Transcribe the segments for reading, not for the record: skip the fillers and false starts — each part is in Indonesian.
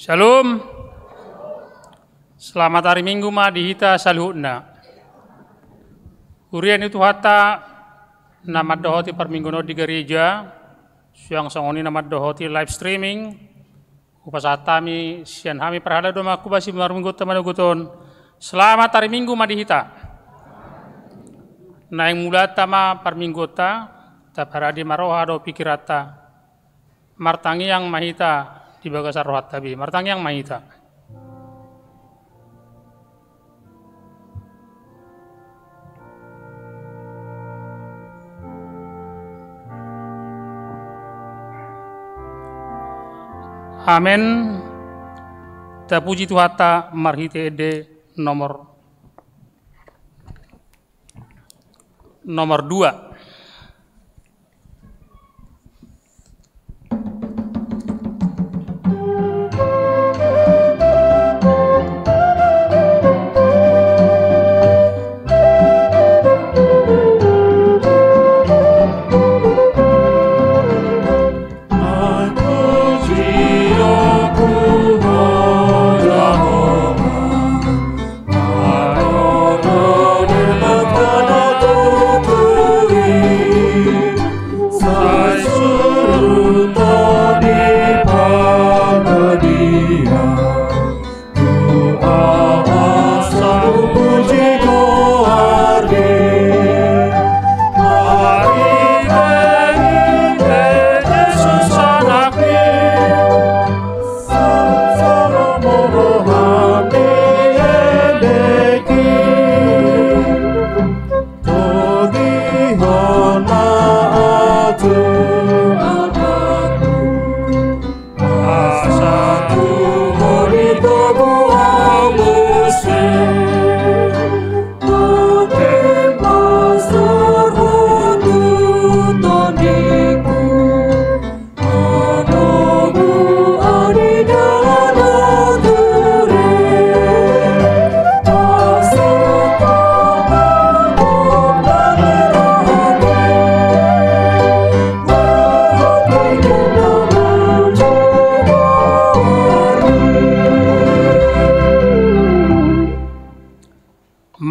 Shalom. Selamat hari Minggu ma dihita salhutna. Urian itu hata nama dohoti per minggu no di gereja. Siang songoni nama dohoti live streaming. Upasatami sian hami perhada doma kubasi mar minggu teman guton. Selamat hari Minggu ma dihita. Naing mulata ma per minggu ta paradi maroha do pikirata. Martangi yang mahita di bagasar rohat tabi. Martangi yang mahita. Amen. Tapuji Tuhata marhite ede nomor 2.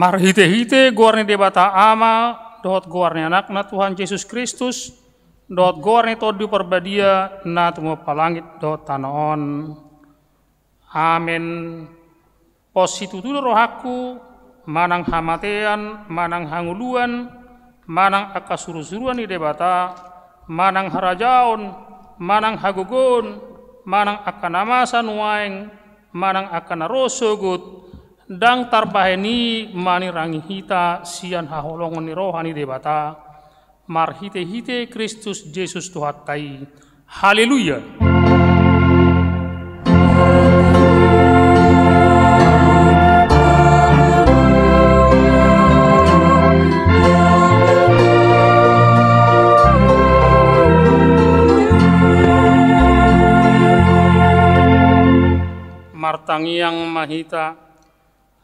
Marhite-hite guarni debata ama, dohot guarni anakna Tuhan Yesus Kristus, dohot guarni todi perbadia, na tumo palangit dohot tanaon. Amen. Positu tudo rohaku, manang hamatean, manang hanguluan, manang akasuru-suruan di debata, manang harajaon, manang hagogon, manang akanamasan waeng, manang akanarosogut, dang tarbaheni mani rangi hita sian haholongon ni rohani debata marhite hite Kristus Yesus Tuhatai. Haleluya. Martangi yang mahita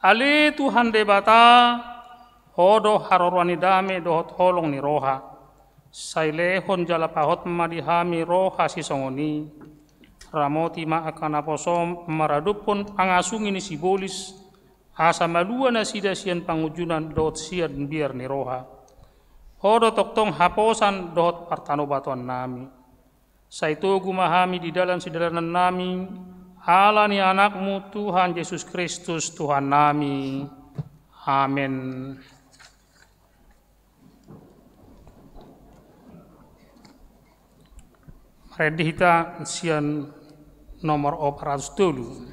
Ali Tuhan debata hodo harorwani dame dohot holong ni roha sailehon jala pahot madihami roha si songoni ramoti ma akan aposom maradupon pangasungi ni sibolis asa malua na sida sian pangujunan dohot sian biar ni roha hodo toktong haposan dohot partano batuan nami saito gumahami di dalam sidalanan nami Allah ni anakmu Tuhan Yesus Kristus Tuhan nami. Amin. Mari kita sian nomor 400 dulu.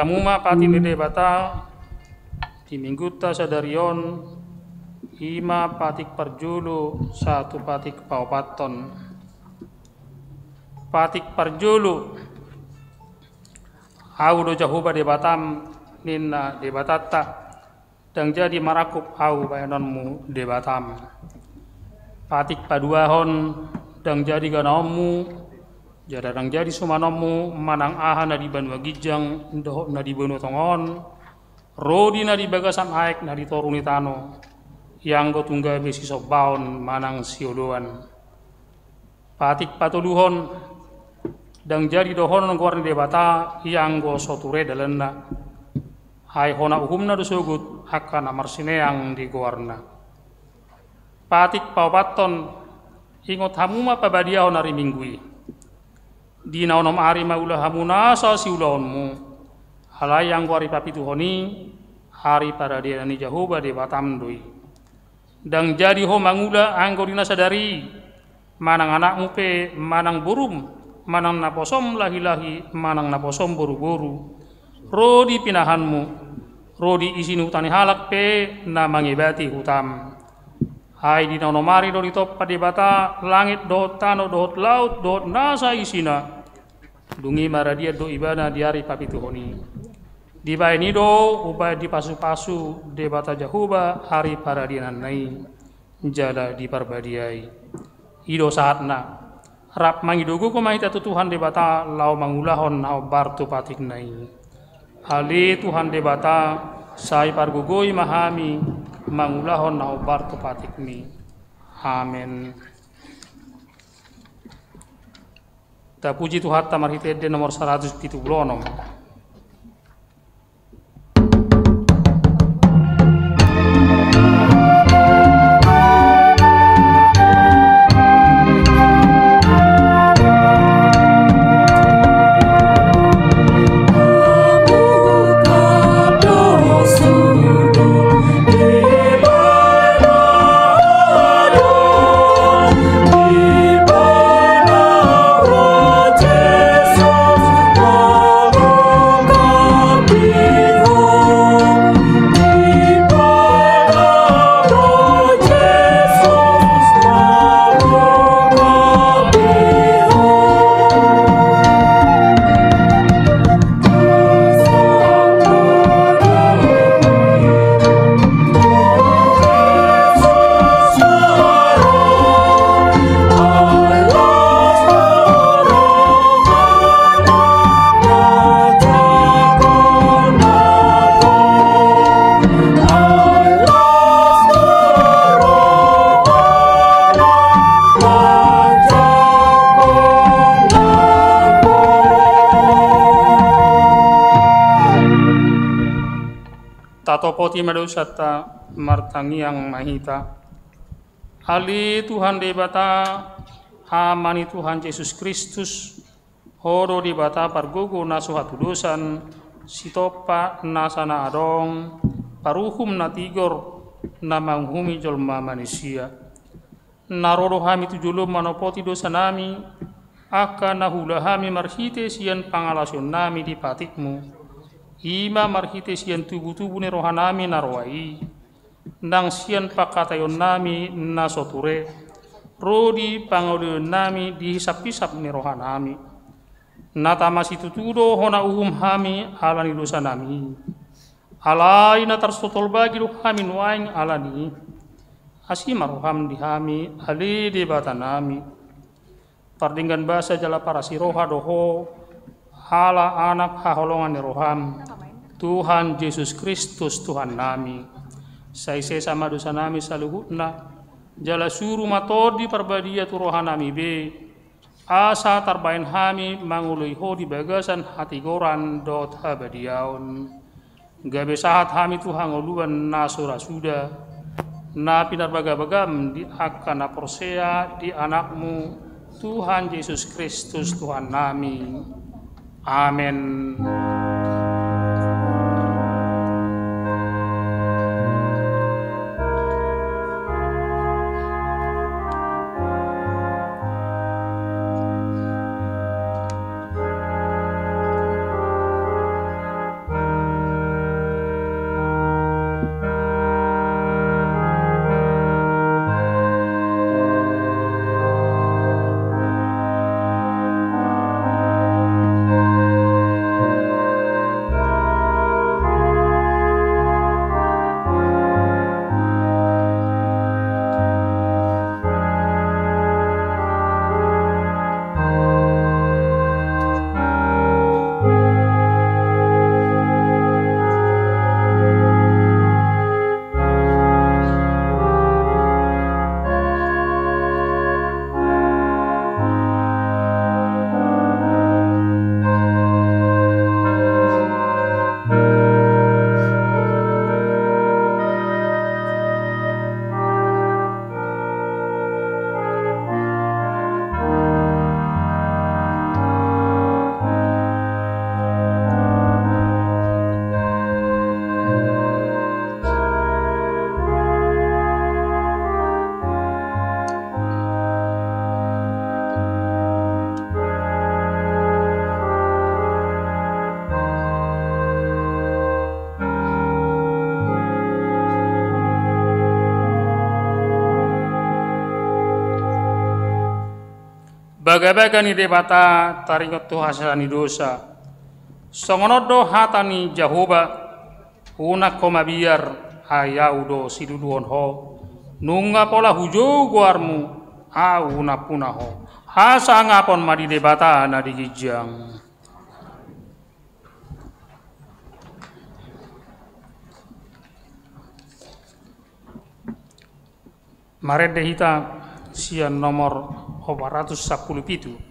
kamuma pati nede bata di mingguta sadarion ima patik parjulu satu patik paupaton. Patik parjulu au do jahuba de batam ninna de batata dan jadi marakup au bayanonmu de batam. Patik paduahon dan jadi ganaommu jadang jadi sumanomu manang aha na di banua gijang dohok na di banua tongon rodi na di bagasan aek na di toruni tano yang go tungga besi sobaon manang siodoan. Patik patuluhon dan jadi dohon ngorni de bata yang go soture dalenna hai hona uhumna do sugut akan amarsineang di goarna. Patik paupaton ingot hamuma pabadia honari minggui di naonom ari maulah hamuna sa si ulaonmu halai yang go ari papituhoni hari pada dia ni jahuba de batam doi dan jadi ho mangula anggo dina sadari manang anakmu pe manang burum manang naposom lahi-lahi manang naposom boru-boru rodi pinahanmu rodi isini hutani halak pe na mangibati hutam. Hai di naonomari do ditoppa di bata langit dohot tano dohot laut dohot nasa isina dungi maradia do ibana di hari papituhoni di baini do ubah di pasu-pasu de bata jahuba hari paradianan nai jala di parbadiai ido saatna rap mangidogo ko mahita tu Tuhan de bata lau mangulahon nau bartu patik nai ali Tuhan de bata sai pargugoi mahami mangulahon nau bartu patik ni. Amin. Ta puji Tuhan tamarhitede nomor 176. Tatopoti madusata martangiang mahita ali Tuhan de bata amani Tuhan Yesus Kristus horo di bata pargogo nasu hatu dosan sitopa nasana adong paruhum na tigor na manghumi jolma manusia narodo hami tujulum manopoti dosa nami akan nahula hami marhite sian pangalasion nami di patikmu ima marhite sian tubuh-tubuh ni rohanami narwai nang sian pakatayon nami nasoture rodi pangaulion nami dihisap-hisap ni rohanami natama situtudo hona uhum hami alani dosa nami alai na tarsotol bagi rohami nuaing alani asima roham dihami ali di batanami pardinggan basa jala para siroha doho hala anak haholongan ni roham Tuhan Yesus Kristus Tuhan nami saise sama dosa nami saluhutna jala suru matodi parbadia tu rohan nami be asa tarbain hami mangului ho di bagasan hati goran dot habadiaun gabe sahat hami Tuhan ngoluan nasura suda na pinar bagam di akan aporsea di anakmu Tuhan Yesus Kristus Tuhan nami. Amin. Baga-baga ni debata taringot tu hasani dosa. Songonodo hatani Jahoba una koma biar ayaudo siduduon ho. Nunga pola hujau guarmu au na puna ho. Hasa ngapon madi debata na digijang. Marede hita sian nomor 417.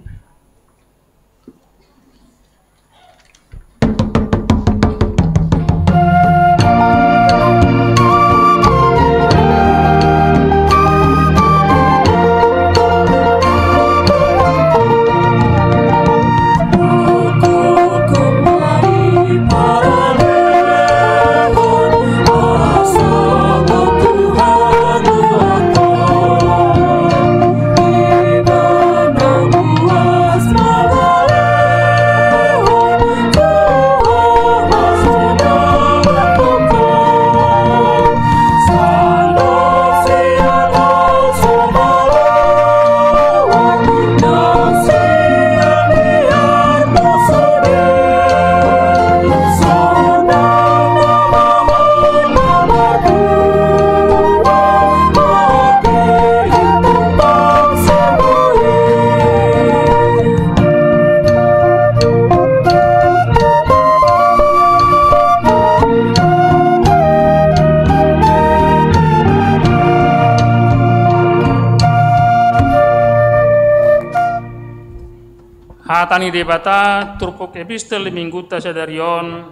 Hatani debata turpuk epistel mingguta sadarion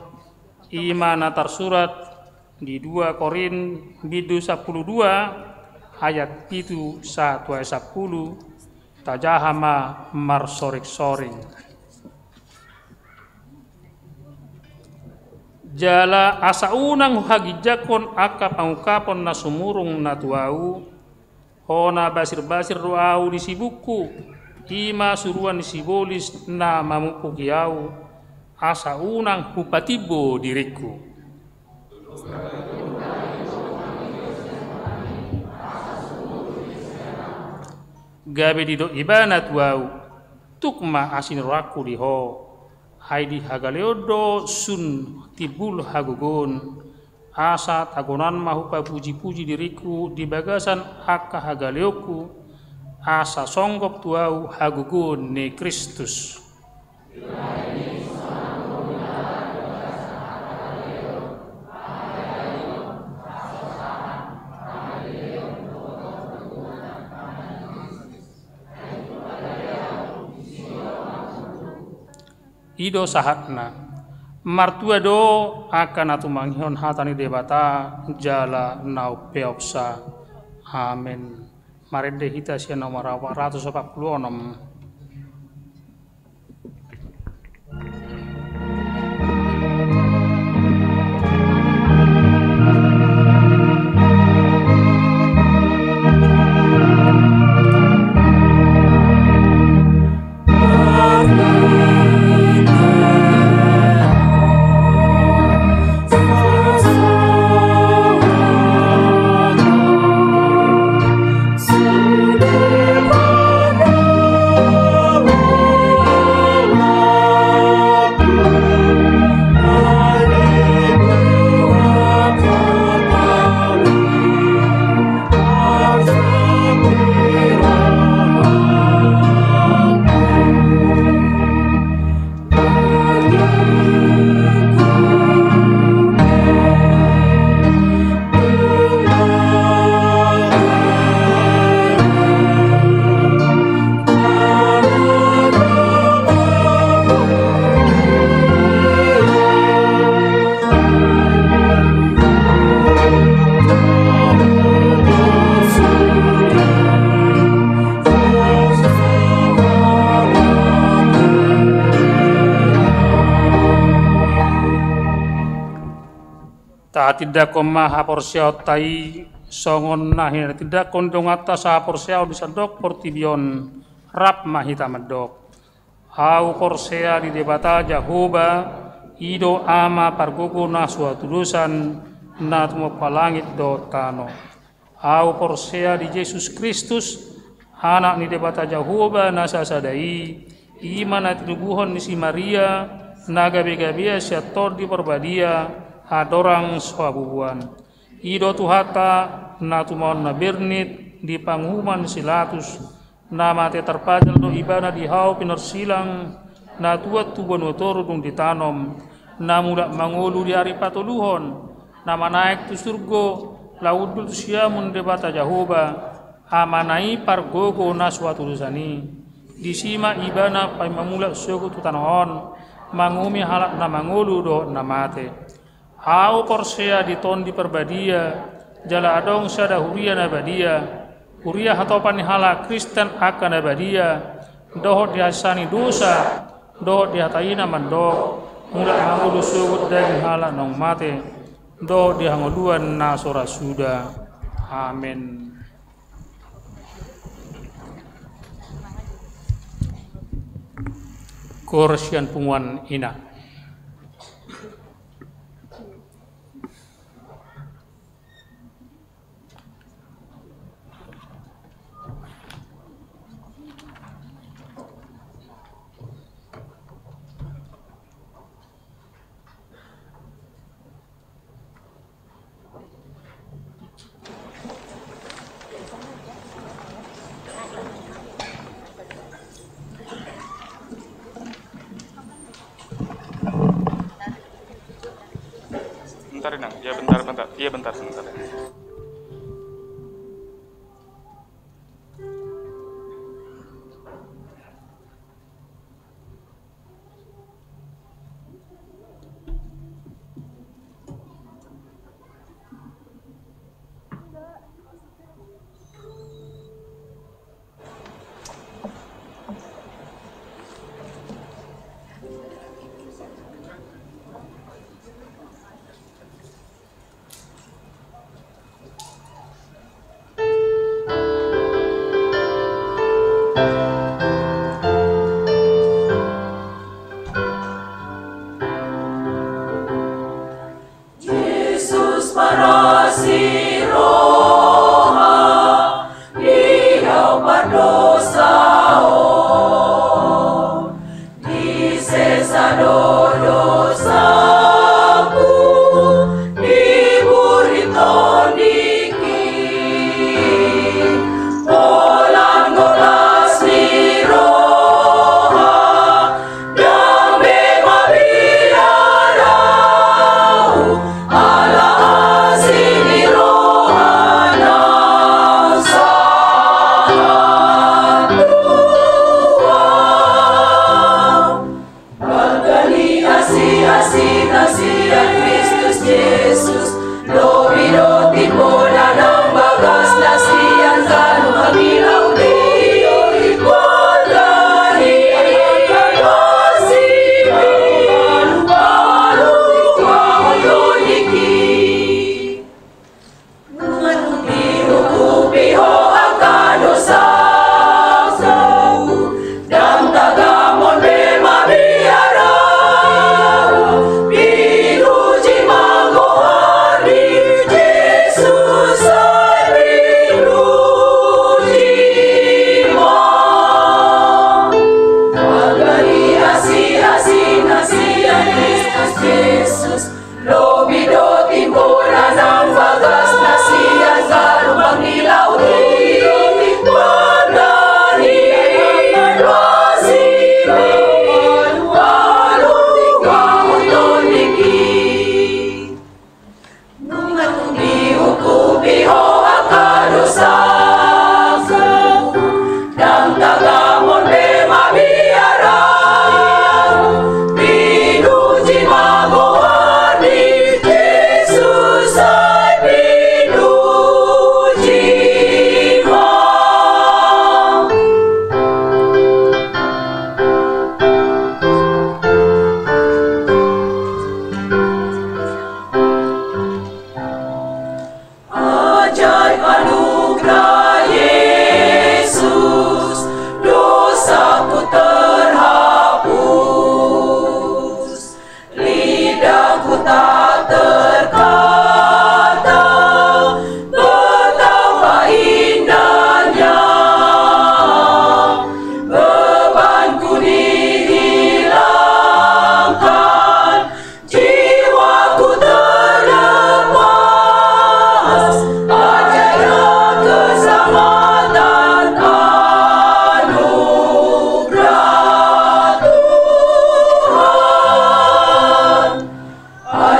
ima natar surat di 2 Korin bidu 12 ayat itu 1 ayat 10 tajahama marsorik-soring. Jala asa unang hagijakon aka pangukapon na sumurung na tuau hona basir-basir ruau di sibuku ima suruan sibolis na mamupukiau asa unang hupatibo diriku. Gabe dido ibanat wau tukma asin raku diho haidi hagaleodo sun tibul hagugon asa tagonan mahupa puji-puji diriku di bagasan aka hagaleoku asa songgok tuau hagugun ne Kristus. Ido sahatna martua do akan atu manghon hatani debata jala nau peopsa. Amin. Marede hita sia nomor 446. Tidak komaha porsiao tai songon nahin tidak kondong atas sa porsiao bisa dok portibion rap mahita medok au porsea di debata Jahoba ido ama pargogo na suatu dosan na tumo palangit do tano au porsea di Yesus Kristus anak ni debata Jehovah nasa sadai, iman at tubuhon ni si Maria, nagabi-gabi siya di perbadia, adorang swabubuan. Ido tuhata na tumon na birnit di panghuman silatus, na mate terpajal do ibana di hau pinersilang, na tuat tubuan otoro dung ditanom, na muda mangulu di hari patuluhon, na manaik tu surgo, laudul siamun debata Jehovah, amanai pargogo na suatu lusani. Disima ibana pai mamula suku tutanohon, mangumi halak na mangulu do na mate. Au porsea diton di perbadia, jala adong sada huria na badia, huria hatopan hala Kristen akan na badia, dohot dihasani dosa, dohot dihataina mandok, mulak mangulu suku dan hala nong mate, dohot dihangoluan na sora suda. Amin. Korsian punguan ina. Bentar, Nang. Ya, bentar. Iya, bentar.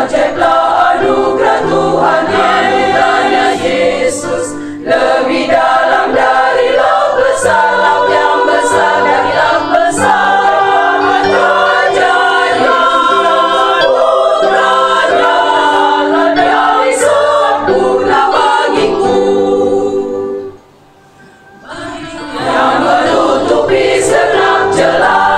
Ajaiblah anugerah Tuhan, anugerahnya Yesus lebih dalam dari laut besar, laut yang besar dari laut besar. Ajaiblah anugerahnya yang sempurna bagiku, yang menutupi segenap celah.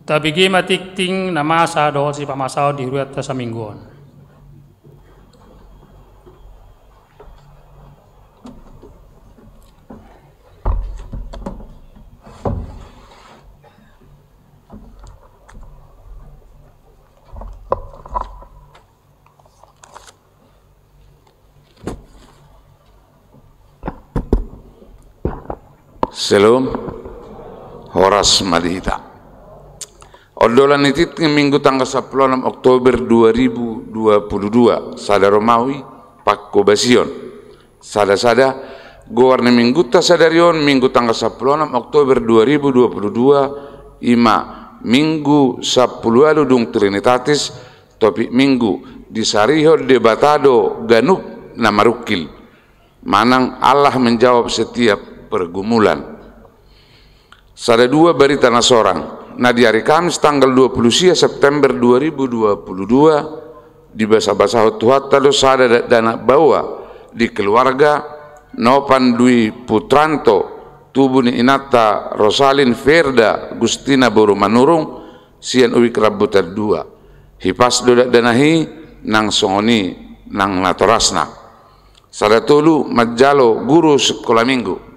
Tabigi matikting na masa do si pamasaw di huriat sa mingguan. Selum Horas Madita. Odolan itit minggu tanggal 16 Oktober 2022 sada Romawi Pakko Basion sada gowarne minggu ta sadarion minggu tanggal 16 Oktober 2022 ima minggu 10 dung Trinitatis topik minggu disariho debatado ganup na marukil manang Allah menjawab setiap pergumulan. Sada dua berita na sorang. Nah di hari Kamis tanggal 20 September 2022 di basa-basa Tuhatta do sada dana bawa di keluarga Nopan Dwi Putranto tubuh ni Inata Rosalin Verda Gustina Boru Manurung sian uwi kerabutan 2 hipas dodak danahi nang songoni nang natorasna sada tolu majalo guru sekolah minggu.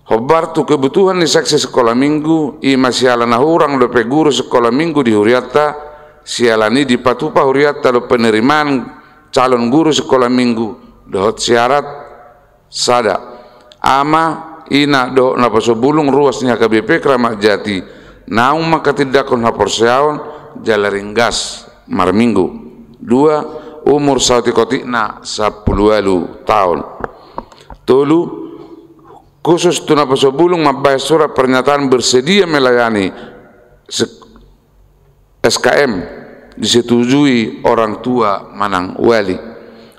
Hobar tu kebutuhan di seksi sekolah minggu i masialana hurang dope guru sekolah minggu di Huriatta sialani di patupa Huriatta do penerimaan calon guru sekolah minggu dohot syarat sada ama ina do napaso bulung ruasnya KBP Kramat Jati naung maka tidak kon hapor seaon jalaringgas mar minggu 2 umur sauti kotikna 10 tahun tolu khusus tuna pasobulung mabayar surat pernyataan bersedia melayani SKM disetujui orang tua manang wali.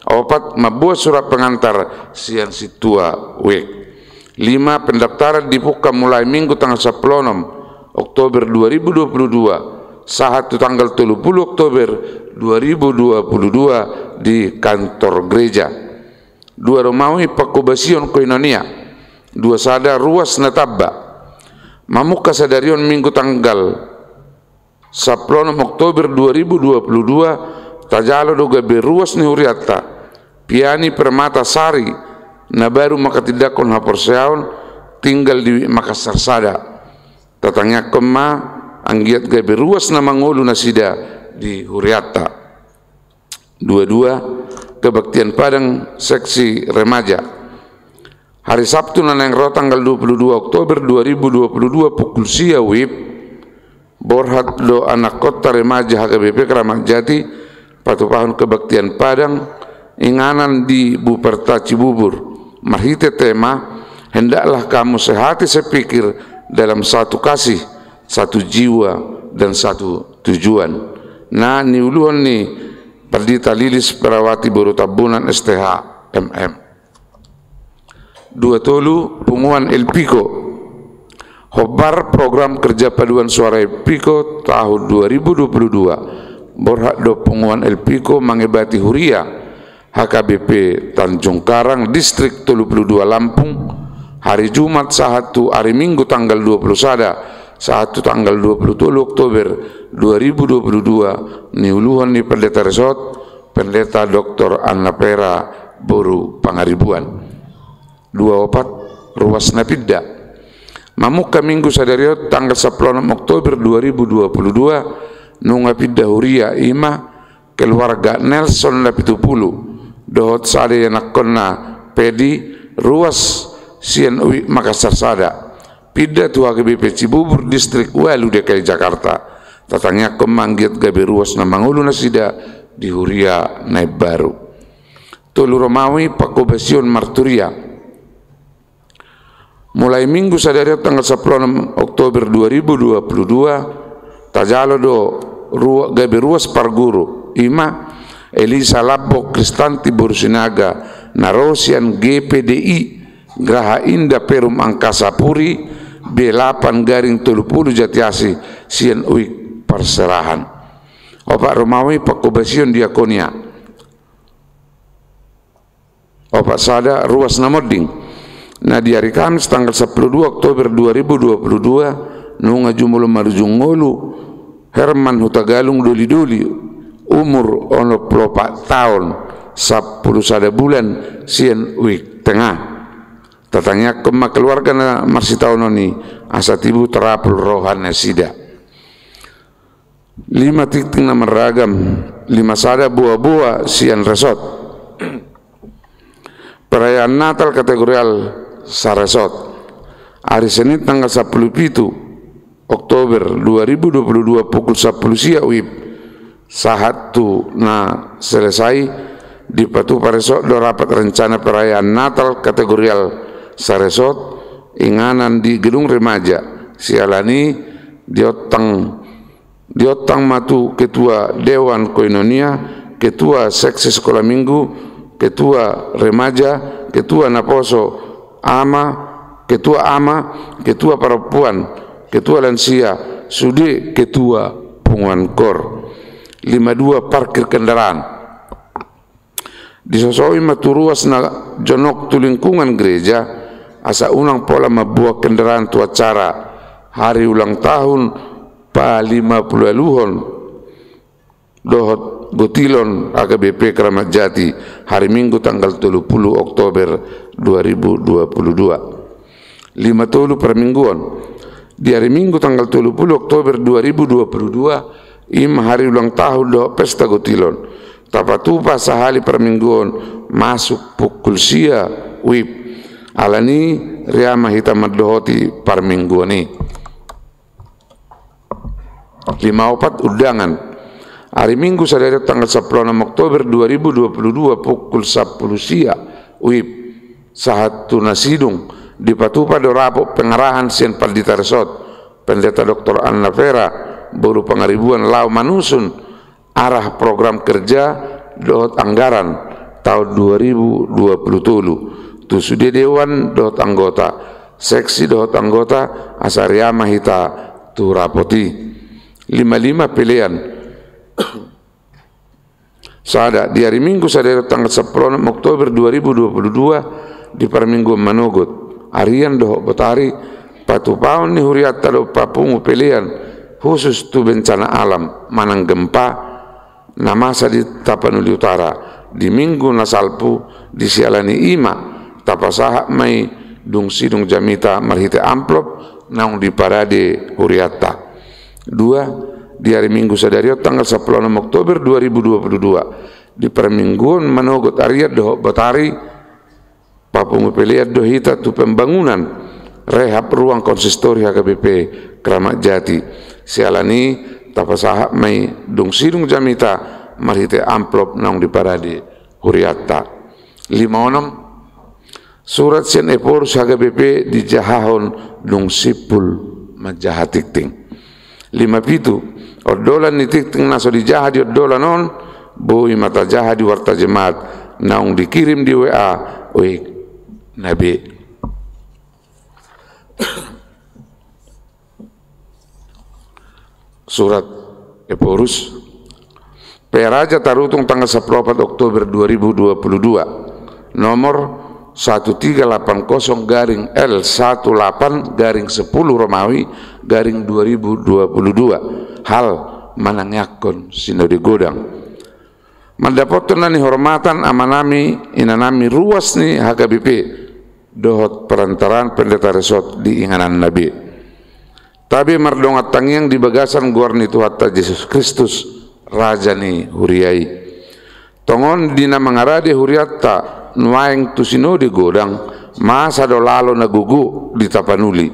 4 mabuat surat pengantar sian situa wek. 5 pendaftaran dibuka mulai minggu tanggal 10 Oktober 2022 saat tanggal 30 Oktober 2022 di kantor gereja 2 Romawi Pakko Basion Koinonia 2 sada ruas natabba mamuka sadarion minggu tanggal 10 Oktober 2022 tajalo doga beruas ni Huriatta piani Permata Sari na baru maka tidak kon hapor seaon tinggal di Makassar sada tatangnya kema anggiat ga beruas na mangulu nasida di Huriatta 22 kebaktian Padang seksi remaja hari Sabtu nanang ro tanggal 22 Oktober 2022 pukul sia wib borhat do anak kota remaja HKBP Kramat Jati patupahun kebaktian Padang inganan di Buperta Cibubur marhite tema hendaklah kamu sehati sepikir dalam satu kasih satu jiwa dan satu tujuan nah niuluhan ni Perdita Lilis Perawati Boru Tabunan STH MM. 2 tolu punguan El Pico. Hobar program kerja paduan suara El Pico tahun 2022. Borhak do punguan El Pico mengebati huria HKBP Tanjung Karang Distrik 32 Lampung hari Jumat sahatu hari Minggu tanggal 21 sahatu tanggal 27 Oktober 2022 niuluhan ni Pendeta Resort Pendeta Dr. Anna Pera Boru Pangaribuan 24 ruas Napidda mamuka Minggu sadariot tanggal 10 Oktober 2022 nunga pidda huria ima keluarga Nelson Lapitupulu dohot sada yang nakonna pedi ruas Sian Uwi Makassar sada pidda tu HKBP Cibubur Distrik Walu DKI Jakarta tatangnya kemanggit gabi ruas na mangulu nasida di huria naib baru tolu Romawi Pakobasion Marturia mulai Minggu sadari tanggal 10 Oktober 2022 tajalo do gabi ruas Parguru ima Elisa Labbo Kristanti Borusinaga Narosian GPDI Graha Indah Perum Angkasa Puri B8 garing 30 Jatiasi Sian Uik Perserahan Opak Romawi Pakobasion Diakonia Opak Sada ruas Namoding. Nah di hari Kamis tanggal 12 Oktober 2022 nunga jumolo marujungolu Herman Hutagalung Doli-Doli umur 24 tahun 10 sada bulan Sian Uik Tengah tatangnya kema keluarga na marsitau noni asatibu terapul rohan sida 5 titik na meragam 5 sada buah-buah Sian Resort perayaan Natal kategorial Saresot hari Senin tanggal 17 Oktober 2022 pukul 10 siang WIB sahatu na selesai di Patu Paresot do rapat rencana perayaan Natal kategorial Saresot inganan di gedung remaja sialani diotang matu ketua Dewan Koinonia ketua seksi sekolah minggu ketua remaja ketua Naposo ketua ketua perempuan, ketua lansia, sudi ketua punguan kor. 52 parkir kendaraan. Disosoi maturuas na jonok tu lingkungan gereja asa unang pola mabuah kendaraan tu acara hari ulang tahun pa 50 luhon dohot Gotilon HKBP Keramat Jati hari Minggu tanggal 30 Oktober 2022 5 tolu per mingguan di hari Minggu tanggal 30 Oktober 2022 im hari ulang tahun do pesta Gotilon tapatupa sahali per mingguan masuk pukul sia wib alani riama hitam dohoti per mingguan ni 54 undangan hari Minggu sadari tanggal 10 Oktober 2022 pukul 10 siang WIB sahatu nasidung di Patupa Dorapo pengarahan Sian Perdita Resort Pendeta Dr. Anna Pera Boru Pangaribuan Lau Manusun arah program kerja dot anggaran tahun 2020 tu sudah dewan dot anggota seksi dot anggota asariama hita tu rapoti 55 pilihan sada di hari Minggu sadari tanggal 10 Oktober 2022 di permingguan Manogot harian doh betari patu paun ni huriat talo papungu pilihan khusus tu bencana alam manang gempa namasa di Tapanuli Utara di Minggu nasalpu di sialani ima tapasaha mai dung sidung jamita marhite amplop naung di parade huriata 2 di hari Minggu sadariot tanggal 10 Oktober 2022 di permingguan Manogot ariat doh batari papungu peliat doh hita tu pembangunan rehab ruang konsistori HKBP Keramat Jati sialani tapasaha mai dung sidung jamita marhite amplop naung di parade huriata 56 surat Sian Eporus HKBP di Jahahon dung sipul majahatikting 57 Odolan ni tikting naso di jaha di odolan on boi mata jahat di warta jemaat naung dikirim di WA oi nabi. Surat Eporus Peraja tarutung tanggal 14 Oktober 2022 nomor 1380-L18-10 Romawi _2022 hal manangyakon sinodi godang mendapatkan nani hormatan amanami inanami ruas ni HKBP dohot perantaraan pendeta resort di inganan Nabi tapi merdongat tangyang di bagasan guarni Tuhatta Yesus Kristus Raja ni huriai tongon dina mangarade huriatta nuaeng tusino di godang masa do lalo na gugu di tapanuli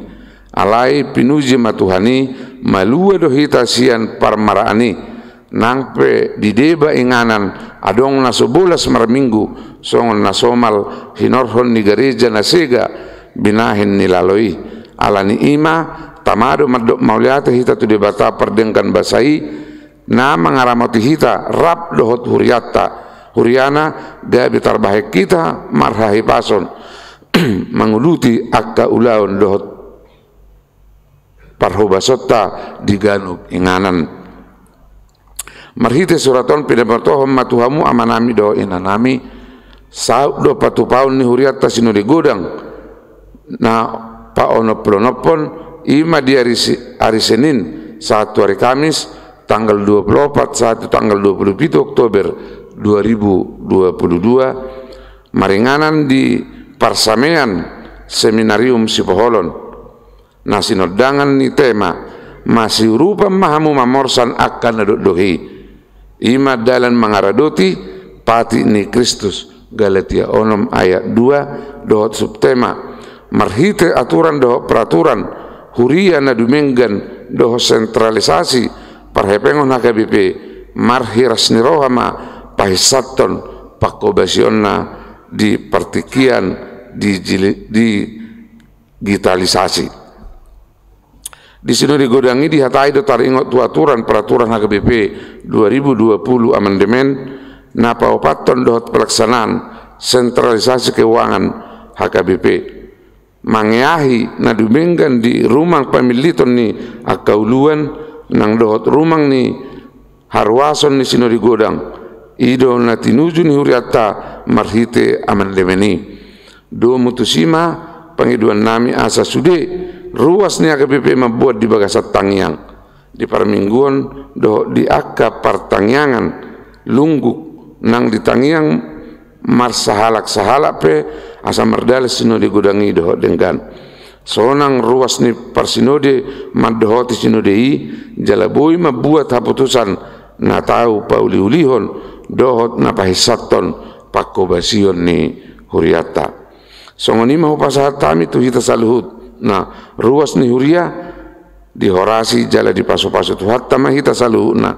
alai pinuji matuhani malua do hita sian parmaraani nangpe di deba inganan adong na sebulas marminggu songon na somal hinorhon ni gereja na sega binahin nilaloi alani ima tamado madok mauliate hita tu debata perdengkan basai na mangaramati hita rap dohot huriatta huriana gabi tarbahek kita marhahi pason manguluti akka ulaun dohot parhobasotta diganub inganan marhite suraton pidamartohom matuhamu amanami do inanami saud do patupaun ni huriatta sino di godang na paono plonopon ima di hari Senin satu hari Kamis tanggal 24 satu tanggal 27 Oktober 2022 maringanan di Parsamean Seminarium Sipoholon na sinodangan ni tema masih rupa mahamu mamorsan akan nadodohi ima dalan mangaradoti pati ni Kristus Galatia onom ayat 2 dohot subtema marhite aturan dohot peraturan huria na dumenggan dohot sentralisasi parhepengon HKBP marhiras nirohama pahisaton pakobasionna di partikian di digitalisasi di sini digodangi di hatai do taringot tu aturan peraturan HKBP 2020 amandemen na paupaton dohot pelaksanaan sentralisasi keuangan HKBP mangiahi na dumenggan di rumah pemiliton ni akauluan nang dohot rumang ni harwason ni sino di godang ido na tinuju ni huriatta marhite amandemeni do mutusima pangiduan nami asa sude ruas ni HKBP membuat di bagasat tangyang di parmingguan dohot di akka partangyangan lungguk nang di tangyang mar sahalak pe asa merdal sino di godangi dohot denggan sonang ruas ni parsinode maddohoti sinodei jalaboi mabuat haputusan na tau pauliulihon dohot na pahisaton pakobasion ni huriata songoni mau pasahat tami tu hita saluhut na ruas ni huria dihorasi jala di paso-paso tu hatta mahita saluhut na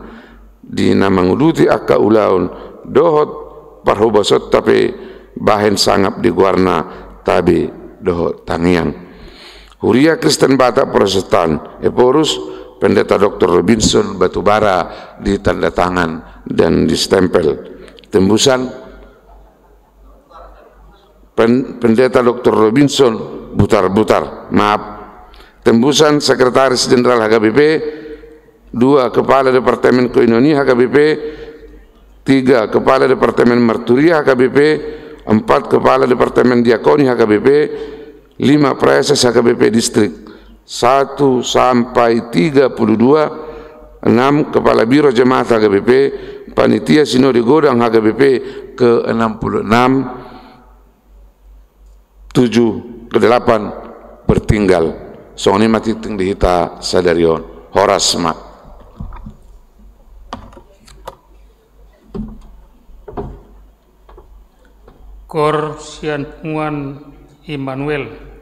di na manguluti akka ulaun dohot parhobasot tapi bahen sangap di guarna tabi dohot tangiang Huria Kristen Batak Protestan Eporus Pendeta Dr. Robinson Batubara di tanda tangan dan distempel tembusan Pendeta Dr. Robinson Butar-Butar maaf tembusan Sekretaris Jenderal HKBP 2 Kepala Departemen Koinonia HKBP 3 Kepala Departemen Marturia HKBP 4 Kepala Departemen Diakoni HKBP 5 Preses HKBP Distrik 1 sampai 32 6 Kepala Biro Jemaat HKBP Panitia Sinode Godang HKBP ke 66 7 ke 8 bertinggal songni mati ting dihita sadarion horasma Kor Sian Punguan Immanuel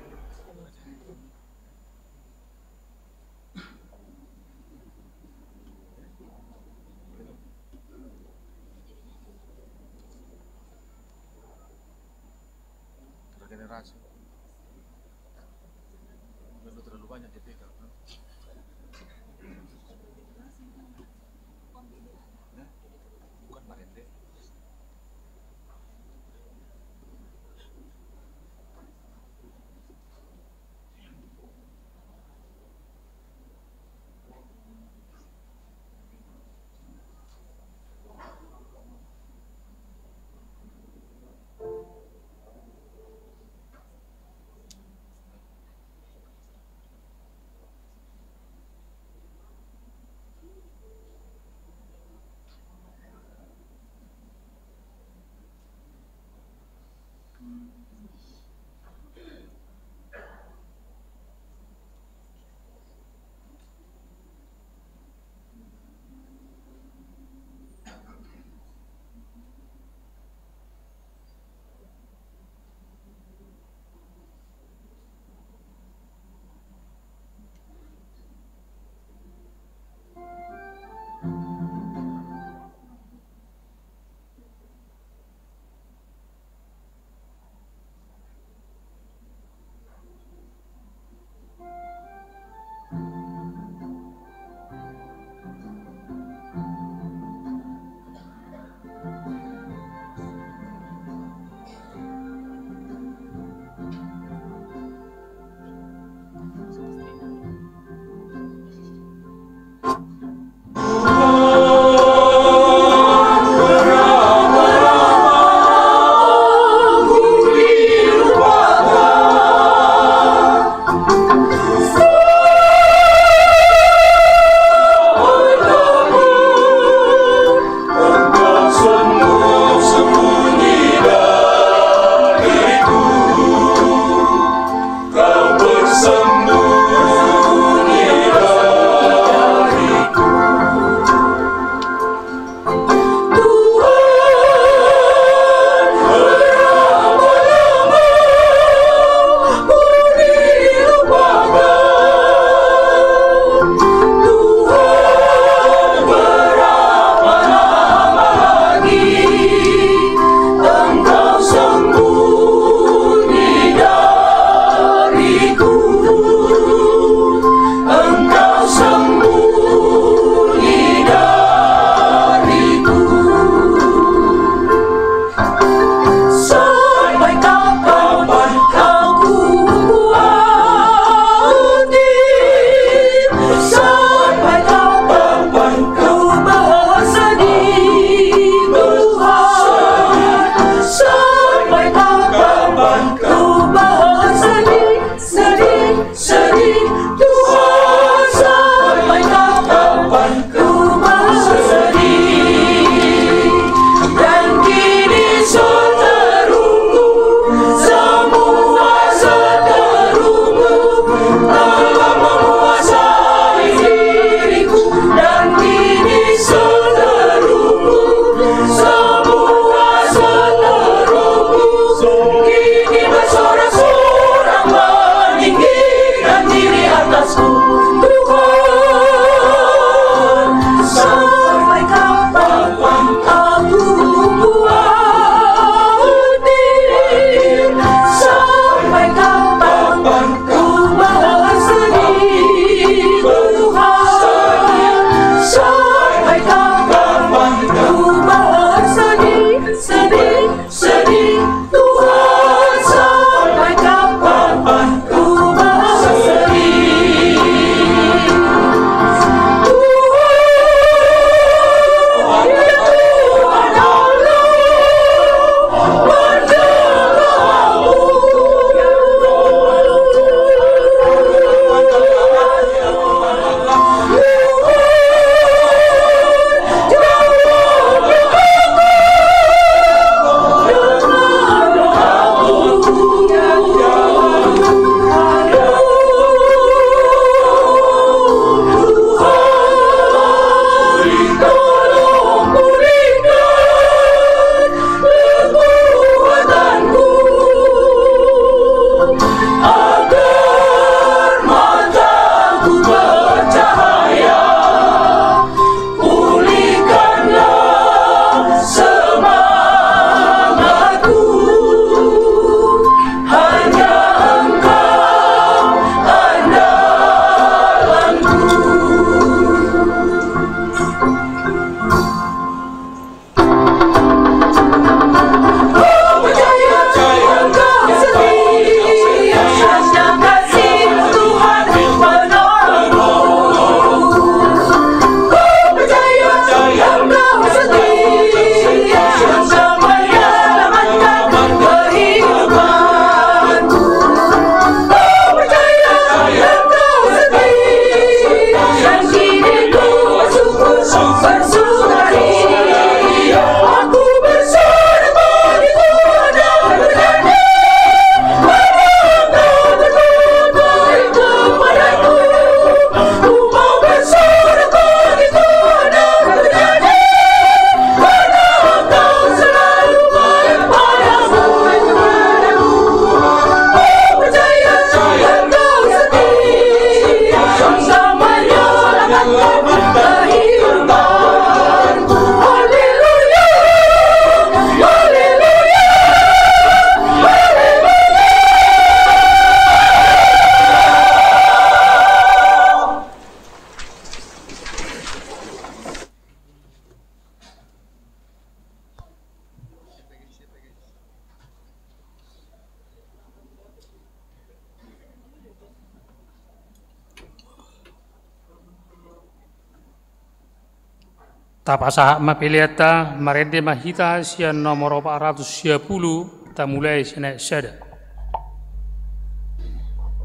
Tapasaha mapiliata marede mahita sian nomor 410 ta mulai sini sada.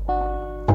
Amen.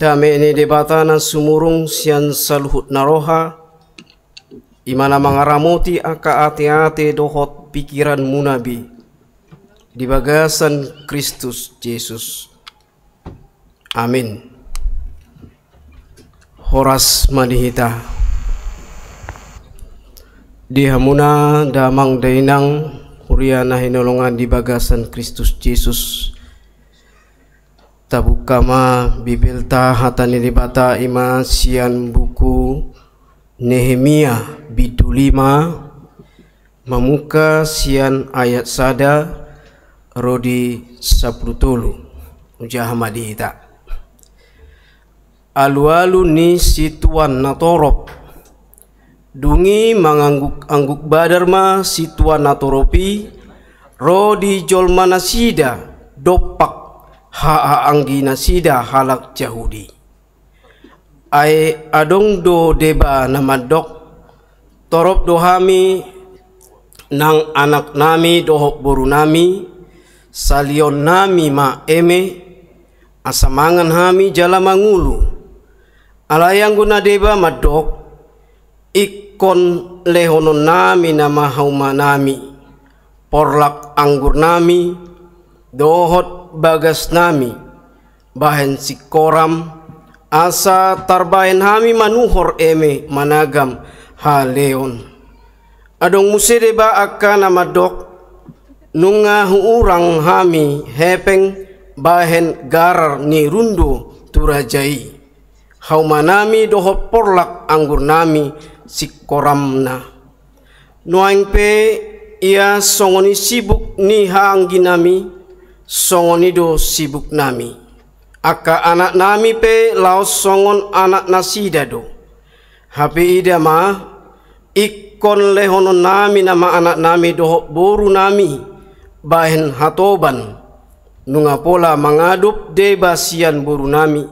Dame ini debatana sumurung sian saluhut naroha imana mangaramoti aka ate-ate dohot pikiran munabi di bagasan Kristus Yesus. Amin. Horas madihita dihamuna damang dainang huriana hinolongan di bagasan Kristus Yesus. Tabukama bibelta hatani dibata ima sian buku Nehemia bidu 5 mamuka sian ayat sada rodi 10 ujah madihita. Alu-alu ni situan natorop dungi mangangguk-angguk badarma situan natoropi rodi jolma nasida dopak haa anggi nasida halak Yahudi. Ai adong do deba namadok torop dohami nang anak nami dohok boru nami salion nami ma eme asamangan hami jala mangulu alayang guna deba madok ikon lehonon nami nama hauma nami porlak anggur nami dohot bagas nami bahen sikoram asa tarbahen hami manuhor eme managam ha leon adong musedeba aka nama dok nunga huurang hami hepeng bahen garar ni rundo turajai hauma nami dohot porlak anggur nami sikoramna nuaing pe ia songoni sibuk ni haanggi nami songoni do sibuk nami aka anak nami pe laos songon anak nasida do hape ida ma ikon lehonon nami nama anak nami dohok boru nami bahen hatoban nunga pola mangadup deba sian boru nami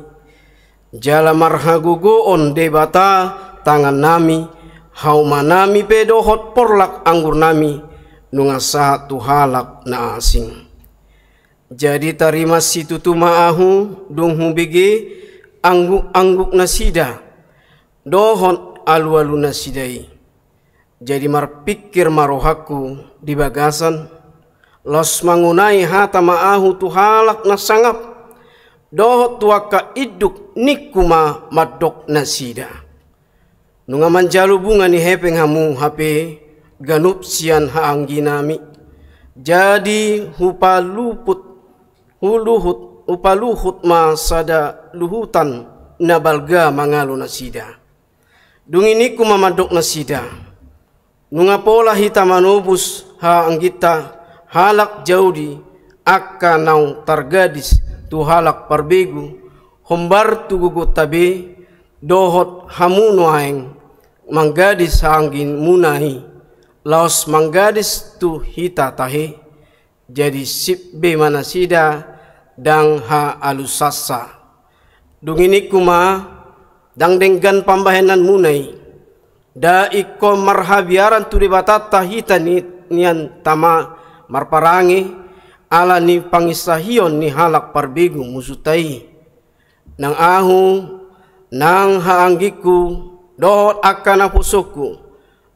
jala marhagugo on debata tangan nami hauma nami pe dohot porlak anggur nami nunga satu halak na asing. Jadi tarima situ tu maahu dunghu bigi angguk nasida dohon alu-alu nasidai. Jadi marpikir marohaku di bagasan los mangunai hata maahu tu halak nasangap dohot tuaka iduk nikuma madok nasida. Nunga manjalu bunga ni hepeng hamu hape ganup sian haanggi nami. Jadi upaluhut ma sada luhutan nabalga mangalu nasida. Dungini ku mamadok nasida. Nunga pola hita manobus ha anggita halak jaudi akka nau targadis tu halak parbegu hombar tu gugut tabe dohot hamuno aeng manggadis hanggin munahi laos manggadis tu hita tahe jadi sibbe manasida dang ha alusasa dungini kuma dang denggan pambahenan munai da iko marhabiaran tu debatata hita nian tama marparangi ala ni pangisahion ni halak parbegu musutai nang ahu nang haanggiku dohot akan apusuku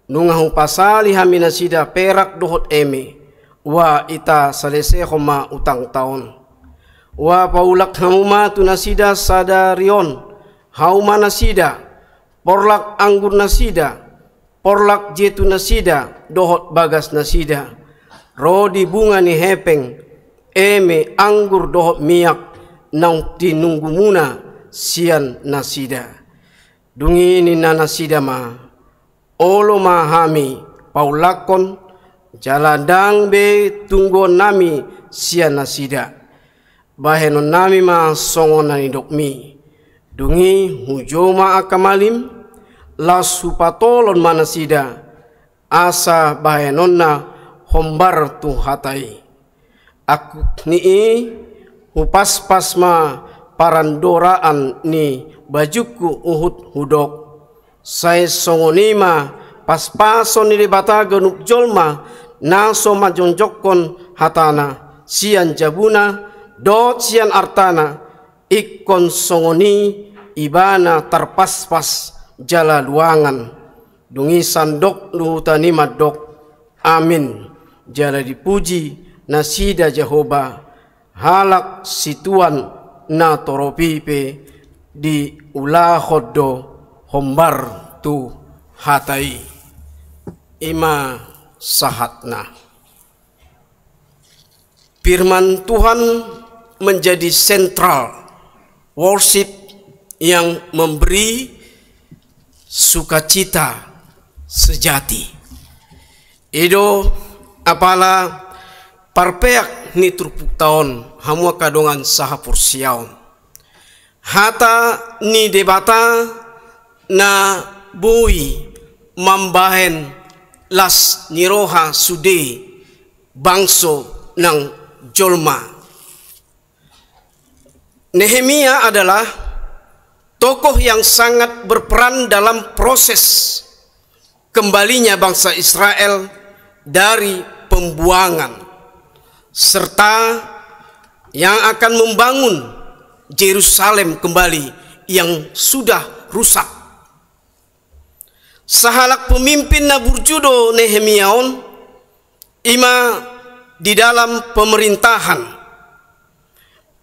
nungahu pasali hamina sida perak dohot eme wa ita salese homa utang taon wa paulak hamuma tunasida sadarion hauma nasida porlak anggur nasida porlak jetu nasida dohot bagas nasida rodi bunga ni hepeng eme anggur dohot miyak nang tinunggu muna sian nasida dungi ni nasida ma olo mahami paulakon jaladang be tunggu nami sian nasida bahenon nami ma songon nani dokmi dungi hujoma akamalim lasu patolon manasida asa bahenon na hombar tu hatai aku ni upas-pas ma parandoraan ni bajuku uhud hudok saya songonima pas-pason ni bata ganup jolma naso majonjokon hatana sian jabuna dot sian artana ikon songoni ibana terpas-pas jala luangan dungi sandok luhutani madok amin jala dipuji nasida Jehovah halak situan na toropipe di ulah khodo hombar tu hatai ima sahatna. Firman Tuhan menjadi sentral worship yang memberi sukacita sejati. Edo apala parpeak ni turpuk taon hamua kadongan saha pursiaon. Hata ni debata na bui mambahen las niroha sude bangso nang jolma. Nehemia adalah tokoh yang sangat berperan dalam proses kembalinya bangsa Israel dari pembuangan serta yang akan membangun Yerusalem kembali yang sudah rusak. Sahalak pemimpin na burjudo Nehemiaon ima di dalam pemerintahan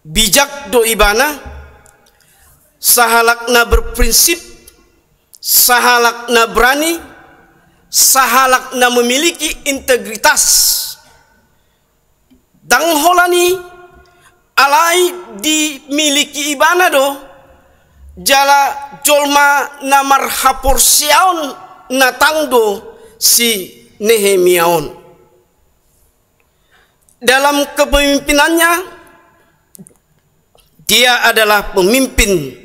bijak do ibana sahalak na berprinsip, sahalak na berani, sahalak na memiliki integritas. Dangholani alai dimiliki ibana do jala jolma na marhapor siaon na tangdo si Nehemiaon. Dalam kepemimpinannya dia adalah pemimpin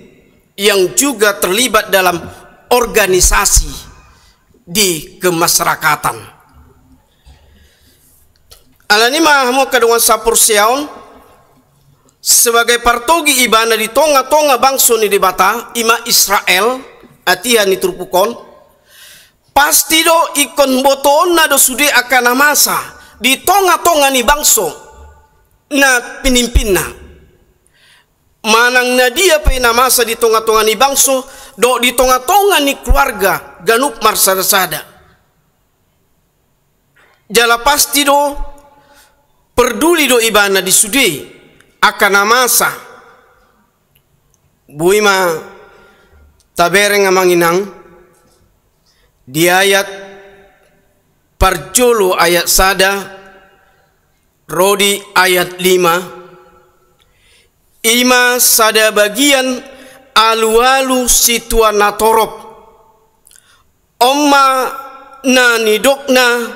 yang juga terlibat dalam organisasi di kemasyarakatan. Alani mahamo kadungan sapur siaon sebagai partogi ibana di tonga-tonga bangso ni debata ima Israel atihan ni turpukon pasti do ikon boton na do sude akan masa di tonga-tonga ni bangso na pinimpinna manang na dia pe na masa di tonga-tonga ni bangso do di tonga-tonga ni keluarga ganup marsada-sada jala pasti do peduli do ibana di sude akan masa buima tabereng amanginang di ayat parjolo ayat sada rodi ayat 5 ima sada bagian alu-alu situan natorop omma na nidokna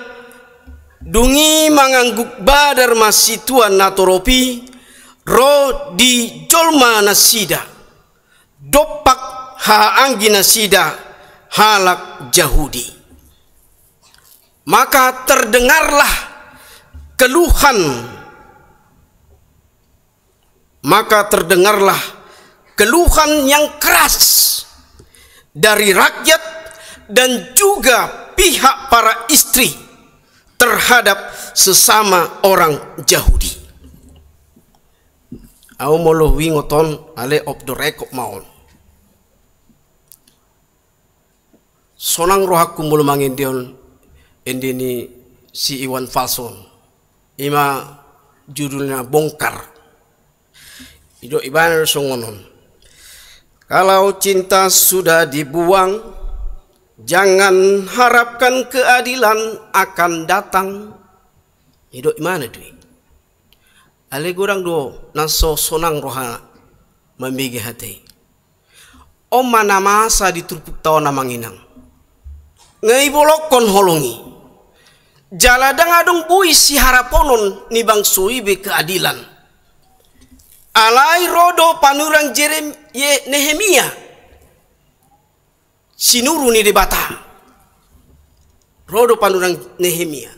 dungi mangangguk badar masituan natoropi ro di jolma nasida dopak ha anggi nasida halak Yahudi. Maka terdengarlah keluhan yang keras dari rakyat dan juga pihak para istri terhadap sesama orang Yahudi. Au molo wingoton ale of the record maon. Sonang rohaku mulu mangindion endini si Iwan Falson. Ima judulnya bongkar. Ido ibana songonon. Kalau cinta sudah dibuang, jangan harapkan keadilan akan datang. Ido imana dui? Ale gorang do naso sonang roha membigi hati. Om mana masa diturpuk tau namanginang. Ngai bolokon holongi. Jaladang adong bui si haraponon ni bang suibe keadilan. Alai rodo panurang Nehemia. Sinuru ni debata. Rodo panurang Nehemia.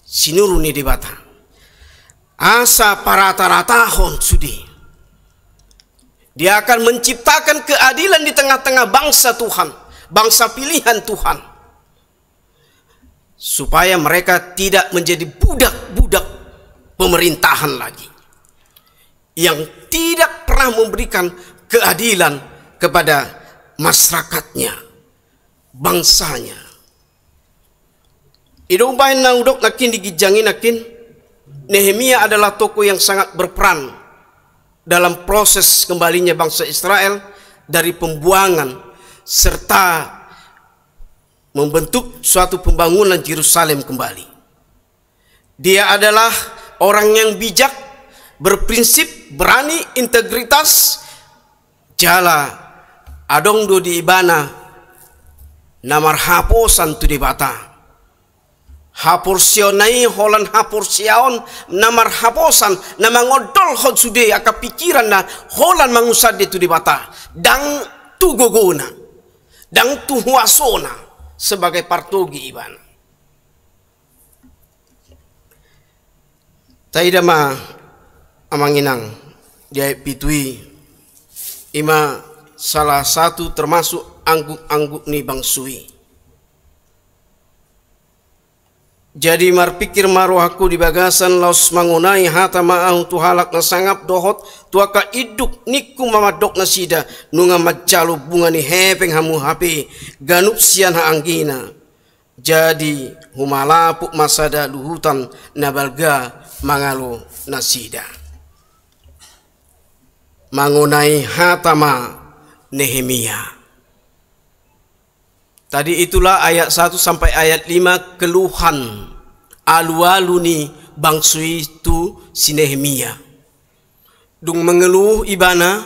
Sinuru ni debata. Asa parata-ratahon sudi. Dia akan menciptakan keadilan di tengah-tengah bangsa Tuhan, bangsa pilihan Tuhan, supaya mereka tidak menjadi budak-budak pemerintahan lagi, yang tidak pernah pernah memberikan keadilan kepada masyarakatnya, bangsanya. Idong bahin na udok nakin digijangin nakin, Nehemia adalah tokoh yang sangat berperan dalam proses kembalinya bangsa Israel dari pembuangan serta membentuk suatu pembangunan Yerusalem kembali. Dia adalah orang yang bijak, berprinsip, berani, integritas, jala adong do di ibana namar haposan tu di bata. Hapursionai holan hapursiaon namar haposan nama ngodol hod sude aka pikiran na holan mangusad itu di bata dang tu gogona dang tu huasona sebagai partogi ibana. Taida ma amanginang dia pitui ima salah satu termasuk angguk-angguk ni bangsui. Jadi marpikir maruh aku di bagasan laus mangunai hata ma'ahu tuhalak na sangap dohot tuaka iduk niku mamadok na sida nunga majalu bunga ni hepeng hamu hape ganup sian ha anggina. Jadi humalapuk masada luhutan nabalga mangalo na sida. Mangunai hatama Nehemia. Tadi itulah ayat 1 sampai ayat 5 keluhan alu-alu ni bangsui tu si Nehemia. Dung mengeluh ibana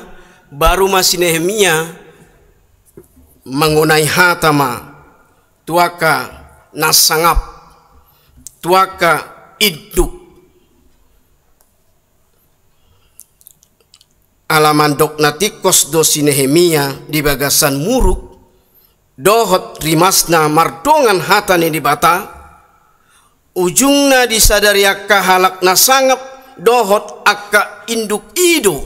baru masih Nehemia mengunai hatama tuaka nasangap tuaka iduk alaman dok natikos do si Nehemia di bagasan muruk dohot rimasna mardongan hatani di bata ujungna disadari akka halak nasangap dohot akka induk ido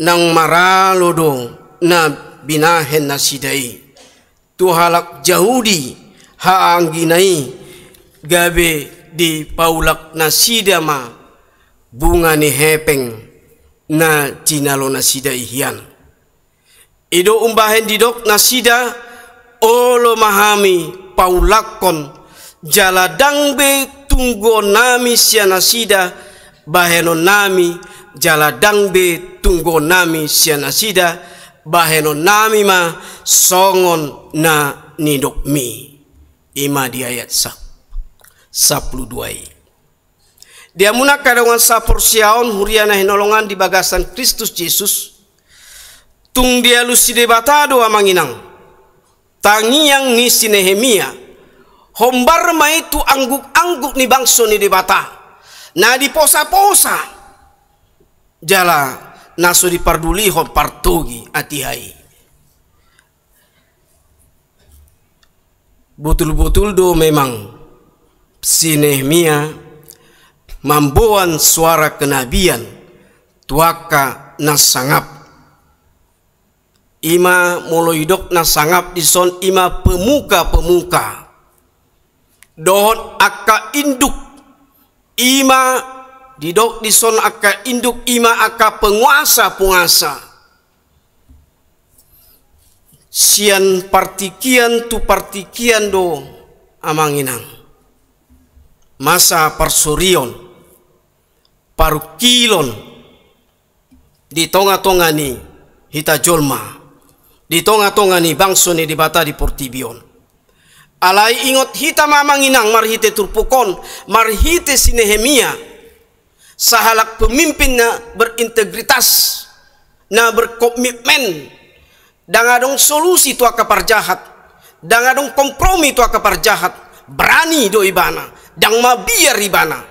nang maralodo na binahen nasidai tu halak Yahudi haangginai gabe di paulak nasidama bunga ni hepeng na cinalo nasidai hian. Ido umbahen didok nasida olo mahami paulakon jaladang be tunggo nami sia nasida baheno nami jaladang be tunggo nami sia nasida baheno nami ma songon na nidok mi ima di ayat 12. Dia muna kadongan sapor siaon huriana hinolongan di bagasan Kristus Yesus. Tung dia luside batado amanginang tangiang ni si Nehemia hombar ma itu angguk-angguk ni bangso ni debata na di posa-posa jala naso di parduli hom partogi atihai betul-betul do memang si Nehemia mamboan suara kenabian tuaka nasangap ima moloidok na sangap dison ima pemuka-pemuka dohot akka induk ima didok dison akka induk ima akka penguasa-penguasa sian partikian tu partikian do amanginang masa parsurion parukilon di tonga-tonga ni hita jolma di tonga-tonga ni bangso ni di bata di Portibion. Alai ingot hita mamanginang marhite turpukon, marhite si Nehemia sahalak pemimpin na berintegritas, na berkomitmen, dangadong solusi tu akapar jahat, dangadong kompromi tu akapar jahat, berani do ibana, dang mabiar ibana,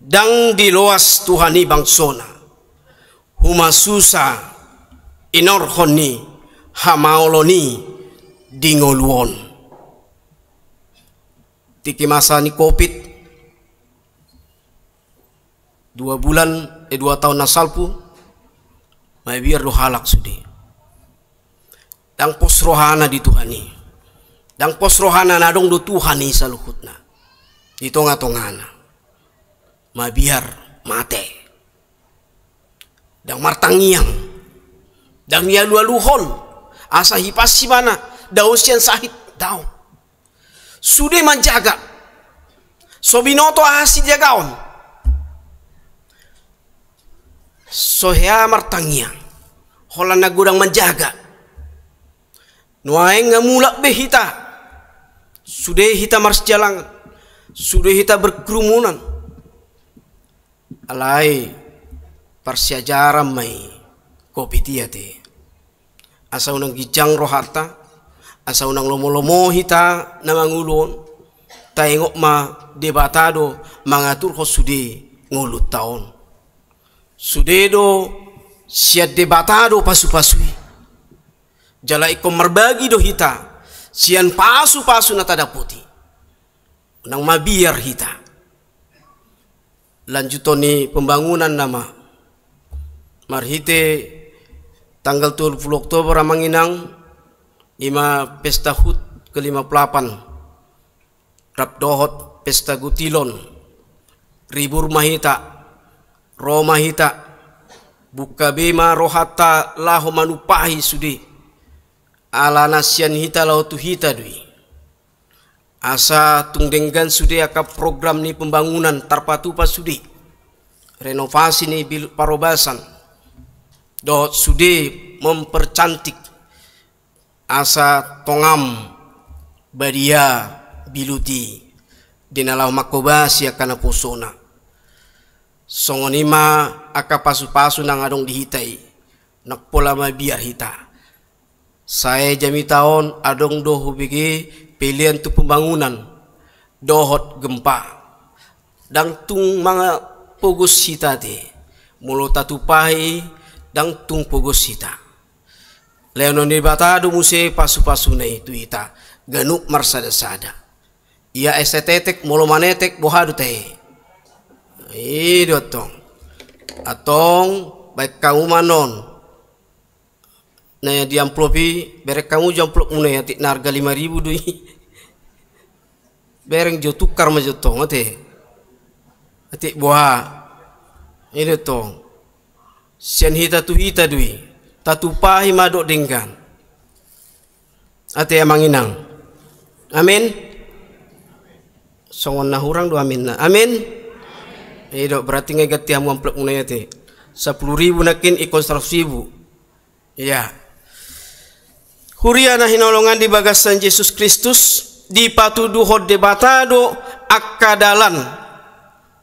dang diloas Tuhani bangsona, humasusa inorhoni hamaoloni dingoluon tiki masa ni COVID 2 tahun nasalpu may biar do halak sudi dang posrohana di Tuhani dang posrohana na dong do Tuhani sa luhutna di tonga-tongana may biar mate dang martangiang, dang ya luhol, asa hipasi mana, dausian sahit daun. Sudah menjaga, sobinoto ahasi jagaon, sohea martangiang, holan nagudang menjaga, nuaeng ngamulak behita, sudah hita mars jalan, sudah hita berkerumunan, alai parsiajaran mai kopi tiate, asa unang gijang rohata, asa unang lomo-lomo hita namangulon, taengok ma debatado mangatur ko sude ngulut taon, sude do siat debatado pasu-pasui, jala ikom merbagi do hita, sian pasu-pasu na tadaputi, unang mabiar hita, lanjutoni pembangunan nama, marhite tanggal 20 Oktober amanginang ima pesta HUT ke-58 Rapdohot pesta Gutilon ribu rumah hita Roma hita buka bema rohata laho manupahi sudi ala nasian hita lau tu hita dui asa tungdenggan sudi aka program ni pembangunan tarpatupa sudi renovasi ni parobasan dot sudi mempercantik asa tongam badia biluti dinalau makobasi akana posona songonima aka pasu-pasu nang adong dihitai nak pola mabiar hita saya jami taon adong dohu bigi pilihan tu pembangunan dohot gempa dang tung mga pogos hita te mulo tatupahi dang tung pogos hita leonon di batado muse pasu-pasu na itu ita ganuk marsada-sada ia estetetek molo manetek bohadu teh ido tong atong baik kamu manon na di amplopi berek kamu jamplok muna ya tik narga 5.000 dui bereng jo tukar ma jo tong ate atik boha ido tong sian hita tu hita dui tatupahi madok denggan ate amanginang amin songon na hurang do amin na amin dok berarti ngegati amu amplok munaya te 10.000 nakin ikon 100.000 ya huria na hinolongan di bagasan Yesus Kristus di patuduhod debatado akadalan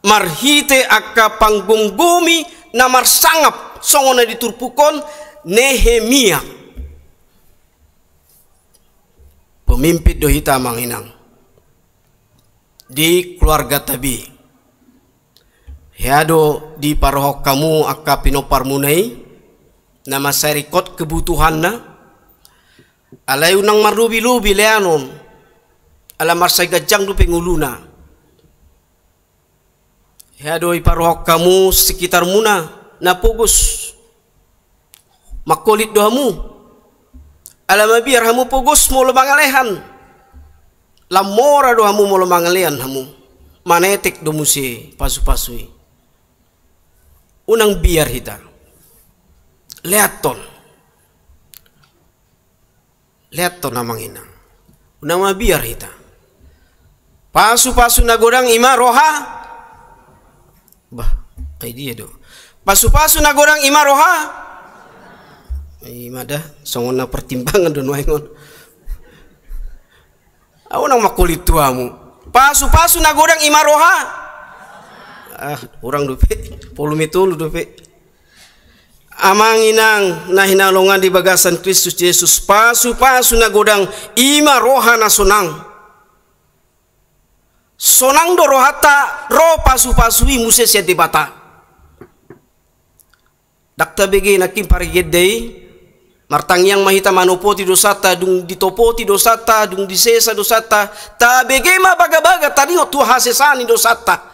marhite akka panggunggumi na marsangap songon na diturpukon Nehemia pemimpin do hita manginang di keluarga tabi heado di parohok kamu akka pinopar munai nama serikot kebutuhan na alay unang marubi-lubi leanon ala marsay gajang do penguluna heado iparohok kamu sekitar muna na pugos makolit dohamu alam biar hamu pogos mo mangalehan lamora dohamu mo mangalehan hamu manetek do musi pasu-pasui unang biar hita leaton namang inang unang mabiar hita pasu-pasu nagodang ima roha bah ay dia do pasu-pasu nagodang ima roha mada songon na pertimbangan don waingon awu nang makulit tuamu pasu-pasu nagodang imaroha orang dupe polumitul dupe amanginang na hinalongan di bagasan Kristus Yesus pasu-pasu nagodang imaroha na sonang do rohata ro pasu-pasui muse sia debata dakta bege nakim parigedei martang yang mahita manopoti dosata dung ditopoti dosata dung disesa dosata ta begema baga-baga tadi tu hasesani dosata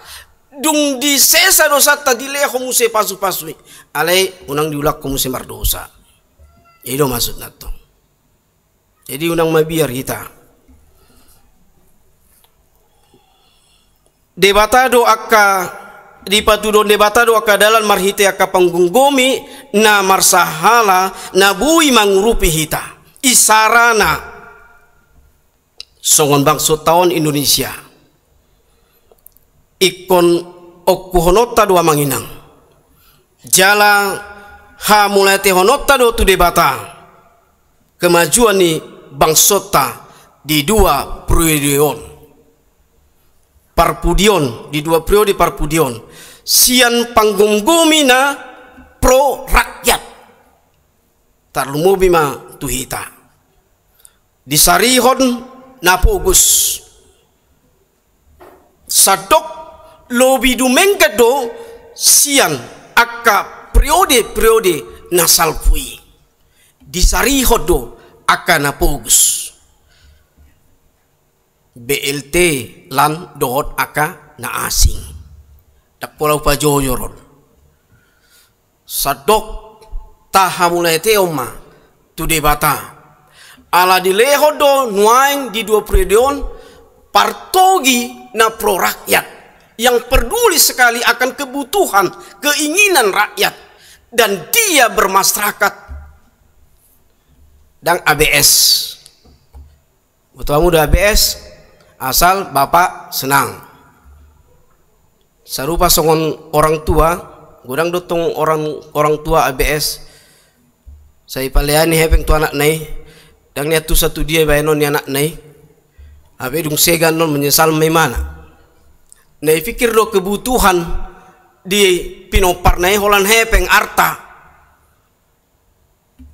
dung disesa dosata dileho muse pasu-pasui alai unang diulak ko muse mardosa itu maksud nato jadi unang mabiar kita debatado akka di patudon debata do akadalan marhite akapanggunggumi na marsahala na bui mangurupi hita isarana songon bangso tahun Indonesia ikon okuhonota do manginang jala ha mulai te honota do tu debata kemajuan ni bangsota di dua periode parpudion di dua periode parpudion sian panggunggumi na pro rakyat tarlumubi ma tuhita disarihon na pugus sadok lobi dumengkado sian aka periode na salpui disarihon do aka na pugus BLT lan dohot aka na asing dak pulau pajoyoron sadok tahamulai teoma tu debata ala dilehodo nuaing di dua periode partogi na pro rakyat yang peduli sekali akan kebutuhan keinginan rakyat dan dia bermasyarakat dan ABS betul muda ABS asal bapak senang sarupa songon orang tua gudang dotong orang tua ABS saya paleani hepeng tu anak nai dan niat tu satu dia bayanon ni anak nai abe dung segan non menyesal memana nai fikir do kebutuhan di pinopar nai holan hepeng arta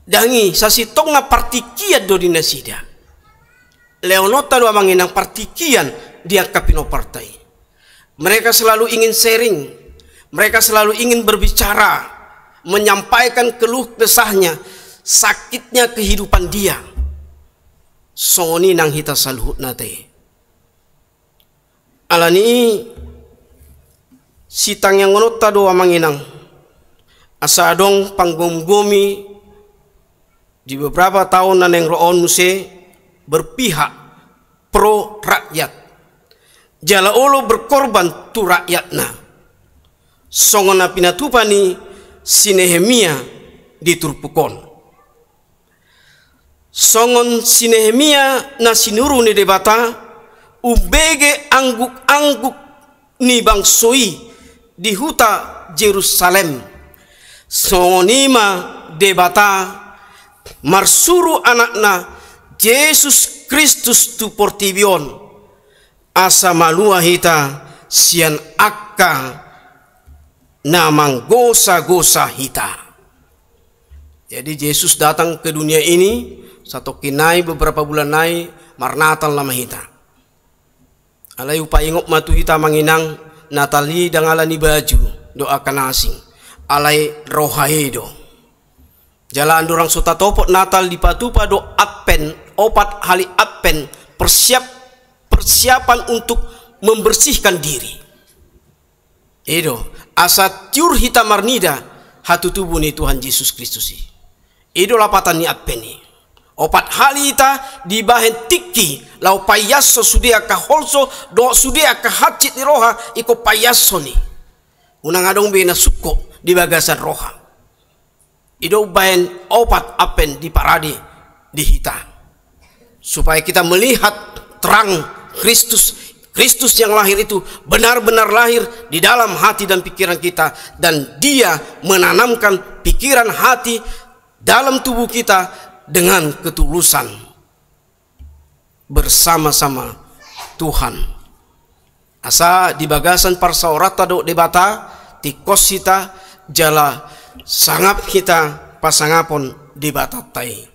dangi sasitong na partikiat do dinasida leonota do manginang partikian dia kapino partai mereka selalu ingin sharing mereka selalu ingin berbicara menyampaikan keluh kesahnya sakitnya kehidupan dia soni nang hita saluhut nate alani sitang yang ngonota do manginang asa adong panggomgomi di beberapa tahun naneng roon muse berpihak pro rakyat jala olo berkorban tu rakyatna songona pinatupani si Nehemia diturpukon songon si Nehemia na sinuru ni debata ubege angguk-angguk ni bangsoi di huta Jerusalem songonima debata marsuru anakna Yesus Kristus tu portibion asa malua hita sian akka namang gosa-gosa hita. Jadi Yesus datang ke dunia ini satu kinai beberapa bulan nai marnatal nama hita. Alai upayingok matu hita manginang natali dangalani baju doakan asing alai rohaedo. Jalan dorang sota topot Natal di patupa do Advent opat hari Advent persiapan untuk membersihkan diri. Edo asa tiur hita marnida hatu tubuh ni Tuhan Yesus Kristus. Edo lapatan ni Advent ni. Opat hali hita di bahen tiki lau payaso sudia ka holso do sudia ka hacit ni roha iko payaso ni. Unang adong bina suko di bagasan roha. Ido bahen opat apen di paradi di hita supaya kita melihat terang Kristus yang lahir itu benar-benar lahir di dalam hati dan pikiran kita dan dia menanamkan pikiran hati dalam tubuh kita dengan ketulusan bersama-sama Tuhan asa di bagasan parsaorata do debata tikosita jala sangat kita pasangapon di batatai.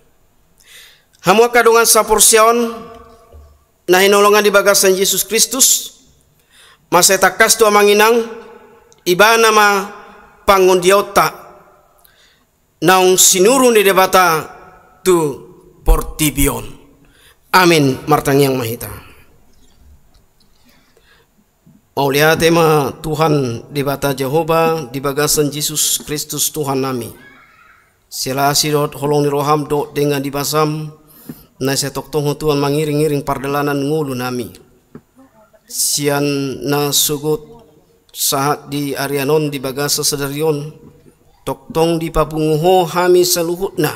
Hamu kadungan sapursion na hinolongan di bagasan Yesus Kristus maseta kastu amanginang iba nama pangundiota naung sinuru ni debata tu portibion. Amin martang yang mahita. Mau lihat tema Tuhan di bata Jehovah di bagasan Yesus Kristus Tuhan nami. Sila sidot holong ni roham do dengan dibasam na setok tong Tuhan mangiring-iring pardalanan ngulu nami. Sian na sugut saat di Arianon di bagasa sedarion, toktong di papunguho hami saluhutna,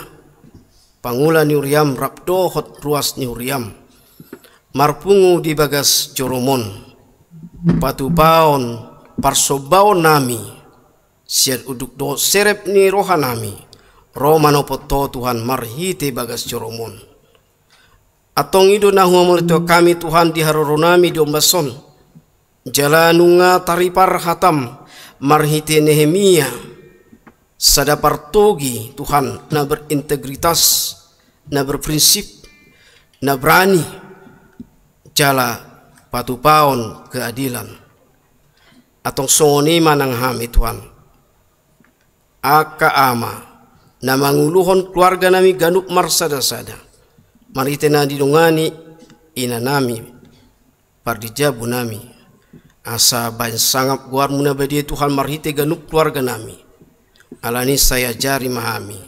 pangula ni Uriam rapdohot ruas ni Uriam, marpungu di bagas Joromon, patupaon parsobaon nami, siat uduk do serep ni rohanami, romanopoto Tuhan marhite bagas Joromon. Atong ido na huamulito kami Tuhan di haroronami di ombason, jalanunga taripar hatam marhite Nehemia, sadapar togi Tuhan na berintegritas, na berprinsip, na berani, jala patupaon keadilan. Atong songoni manang hami Tuhan, aka ama na manguluhon keluarga nami ganuk marsada-sada, marite na didungani ina nami, pardijabu nami, asa banyak sangap guar muna badi Tuhan marhite ganuk keluarga nami, alani saya jari mahami,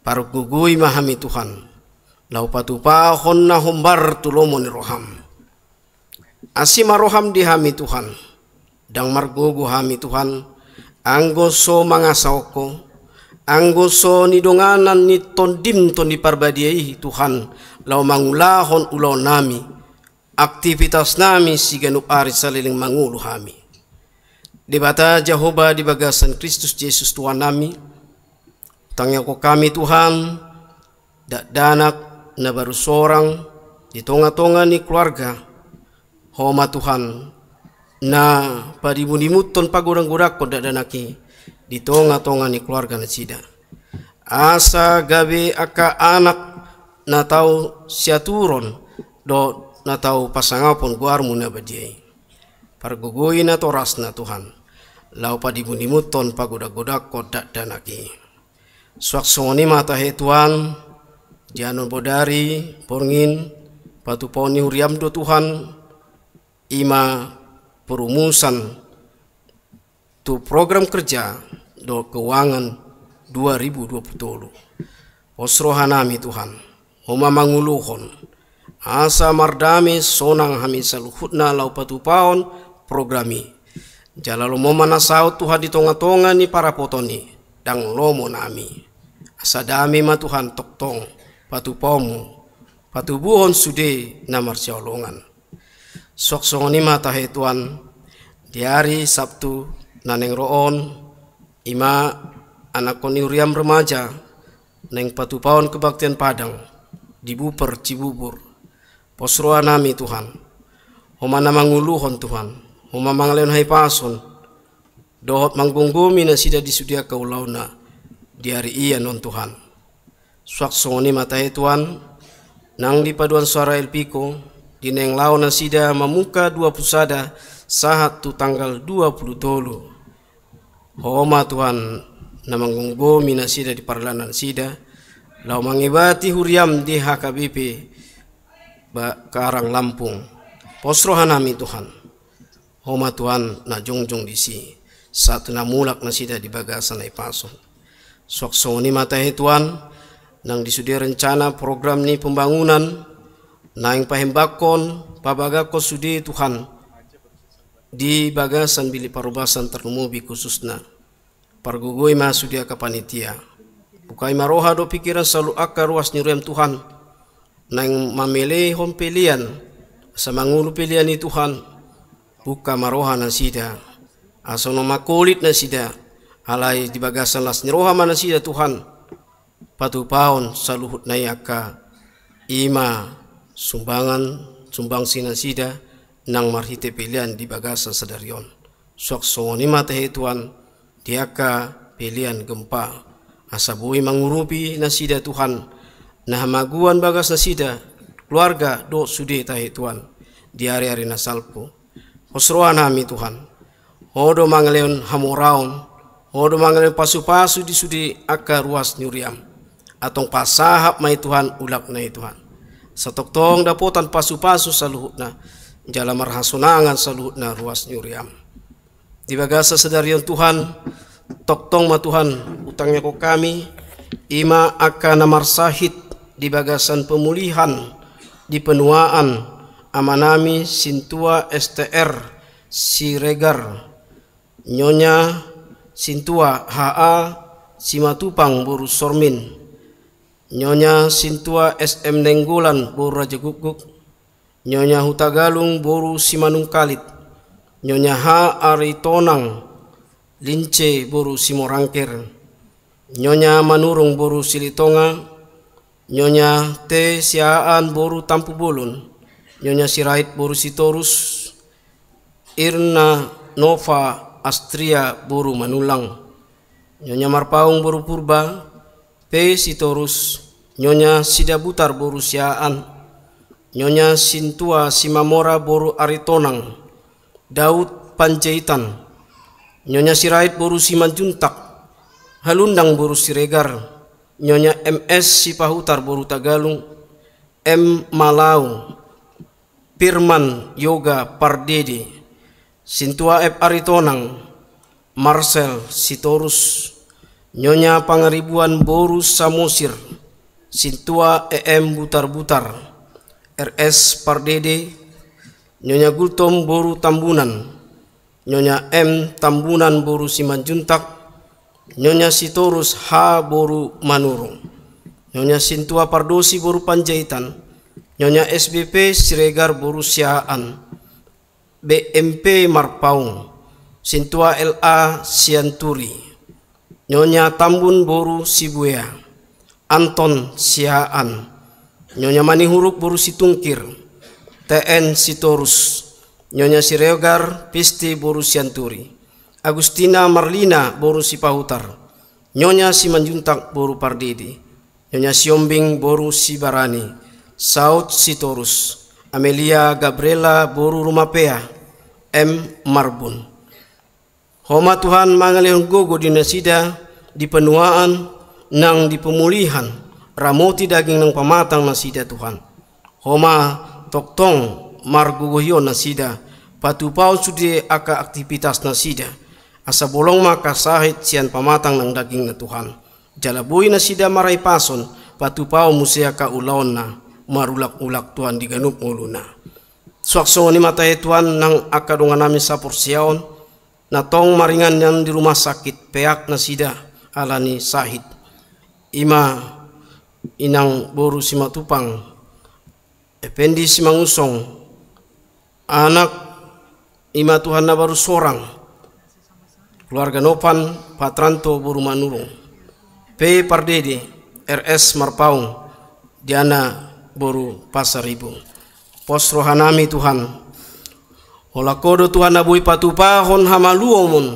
parugugui mahami Tuhan, lau patupahon na hombar tulomon roham, asima roham di hami Tuhan, dang margogo hami Tuhan, anggo so mangasauko, anggo so nidonganan ni tondim ton di parbadiai Tuhan, lau mangulahon ulau nami, aktivitas nami si ganuk ari saliling mangulu hami. Debata Jehovah di bagasan Kristus Yesus Tuhan nami, tangya ko kami Tuhan, danak na baru seorang di tonga-tonga ni keluarga, homa Tuhan, na padibunimuton pagurang-gurak ko dadanaki, di tonga-tonga ni keluarga na sida. Asa gabe aka anak na tau siaturon, do na tau pasangapon guarmu na badiay. Pargugoy na toras na Tuhan, lau padibunimuton pagodak-godak ko dadanaki. Swaksoni mata he Tuhan, dianon bodari, porngin, patupon ni Uriam do Tuhan, ima perumusan tu program kerja do keuangan 2020. Osrohanami Tuhan, homa manguluhon, asa mardami sonang hami saluhutna lau patupaon programi. Jalalo mo manasau Tuhan di tonga-tonga ni para potoni, dang lomo nami. Asa dami ma Tuhan toktong, patupomu, patubuhon sude na marsiolongan. Soksongoni mata he Tuhan, di hari Sabtu naneng roon, ima anak koni Uriam remaja, neng patupaon kebaktian Padang, di Buper Cibubur. Posroa nami Tuhan, homa na manguluhon Tuhan, homa mangaleon hai pason, dohot manggunggomi na sida disudia kaulauna, di hari iya non Tuhan. Swaksongoni mata he Tuhan, nang di paduan suara elpiko, di neng lau na sida mamuka 2 pusada sahat tu tanggal 20 tolu. Homa Tuhan na manggunggomi na sida di parlanan sida, lau mangibati Huriam di HKBP Karang Lampung. Posrohanami Tuhan, homa Tuhan na jongjong disi, satu na mulak na sida di bagasan ay pason. Swaksoni mata he Tuhan, nang disudia rencana program ni pembangunan, naing pahembakon pabagako sudi Tuhan di bagasan bili parubasan terumubi khususna pargugoy masudia ka panitia bukai maroha do pikiran selalu akar ruas nyurem Tuhan naing mamele hom pilihan sa mangulu pilihan ni Tuhan buka maroha na sida asono makulit na sida alai di bagasan las niroha mana sida Tuhan patupaon saluhut na yaka ima sumbang sinasida nang marhite pilihan di bagasan sedarion. Swaksoni mata he Tuhan, diaka pilihan gempa, asabui mangurupi nasida Tuhan, nah maguan bagas nasida, keluarga do sude tahe Tuhan, di hari-hari nasalpu. Osroan hami Tuhan, hodo mangaleon hamoraon, hodo mangaleon pasu-pasu di sudi aka ruas nyuriam, atong pasahap mai Tuhan ulak na Tuhan. Satoktong dapotan pasu-pasu saluhutna, jala marhasunangan saluhutna ruas nyuriam. Di bagasa sedarion Tuhan, toktong ma Tuhan, utangnya ko kami, ima akan namarsahit di bagasan pemulihan, di penuaan, amanami sintua STR, Siregar, Nyonya Sintua HA Simatupang boru Sormin. Nyonya Sintua SM Nenggolan boru Raja Guguk. Nyonya Hutagalung boru Simanung Kalit. Nyonya H Aritonang Lince boru Simorangker. Nyonya Manurung boru Silitonga. Nyonya T Siaan boru Tampu Bolon. Nyonya Sirait boru Sitorus. Irna Nova Astria boru Manulang. Nyonya Marpaung boru Purba. P Sitorus. Nyonya Sidabutar boru Siaan. Nyonya Sintua Simamora boru Aritonang. Daud Panjaitan. Nyonya Sirait boru Simanjuntak. Halundang boru Siregar. Nyonya MS Sipahutar boru Tagalung. M Malau. Firman Yoga Pardede. Sintua F Aritonang. Marcel Sitorus. Nyonya Pangaribuan boru Samosir. Sintua EM Butar-Butar. RS Pardede. Nyonya Gultom boru Tambunan. Nyonya M Tambunan boru Simanjuntak. Nyonya Sitorus H boru Manurung. Nyonya Sintua Pardosi boru Panjaitan. Nyonya SBP Siregar boru Siaan. BMP Marpaung. Sintua LA Sianturi. Nyonya Tambun boru Sibuya. Anton Siaan. Nyonya Manihuruk boru Situngkir. TN Sitorus. Nyonya Siregar Pisti boru Sianturi. Agustina Marlina boru Sipahutar. Nyonya Simanjuntak boru Pardede. Nyonya Siombing boru Sibarani. Saud Sitorus. Amelia Gabriela boru Rumapea. M Marbun. Homa Tuhan mangalihon gogo di nasida di penuaan nang di pemulihan ramoti daging nang pamatang nasida Tuhan. Homa toktong margugohyon nasida patupau sudi aka aktivitas nasida. Asa bolong maka sahit sian pamatang ng daging na Tuhan. Jalaboy na sida maray pason, patupao musea ka ulaon na, marulak-ulak Tuhan di ganup ulo na. Swakso ni matay Tuhan ng akadungan namin sa Porsiaon, na tong maringan yan di rumah sakit, peak na sida, alani sahit. Ima, inang boru si Matupang, ependi si Mangusong, anak, ima Tuhan na baru sorang, keluarga Nopan Patranto boru Manurung. P Pardede RS Marpaung Diana boru Pasaribu. Pos rohanami Tuhan. Ola kodo Tuhan nabui patupahon hamaluomon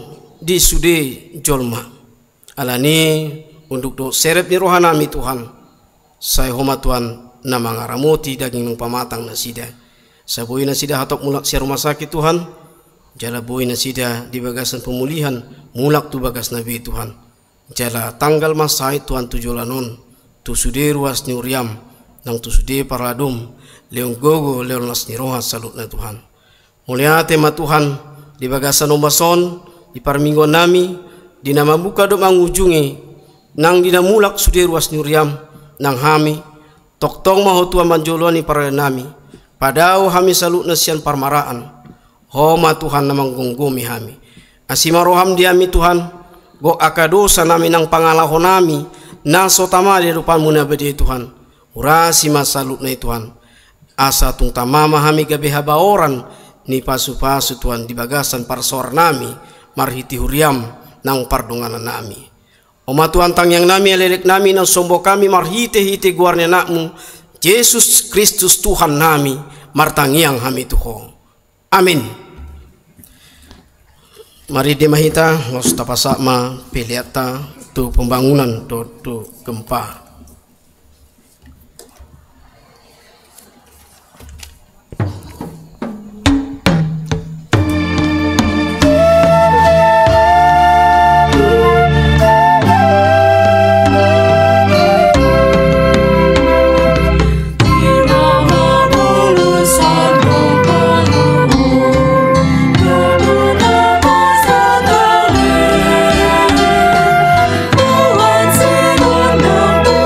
di sude jolma. Alani untuk do serep ni rohanami Tuhan. Saya homa Tuhan na mangaramoti daging ng pamatang na sida. Sa boy na sida hatok mulak sa rumah sakit Tuhan. Jala boy na sida di bagasan pemulihan mulak tu bagas nabi Tuhan. Jala tanggal masai Tuhan tujolanon tu sude ruas ni uriam nang tu sude paradum leong gogo leong nas ni roha salut na Tuhan. Mulia tema Tuhan di bagasan ombason di parmingguan nami di nama buka do mangujungi nang dinamulak sude ruas ni uriam nang hami toktong maho Tuhan manjoloni para nami padao hami salut na sian parmaraan. Homa Tuhan na manggunggumi hami. Asimaroham diami Tuhan. Go akadosa nami ng pangalahon nami. Naso tama di rupan muna bedi Tuhan. Urasi masalut na Tuhan. Asa tung tamama hami gabi habaoran. Ni pasu-pasu Tuhan di bagasan parsor nami. Marhiti huriam ng pardunganan nami. Oma Tuhan tangyang nami alelek nami ng sombo kami marhiti-hiti guarnya nakmu. Yesus Kristus Tuhan nami. Martangiang hami Tuhan. Amin. Mari dimahita nos tapasakma piliata tu pembangunan tu gempa. Tuhan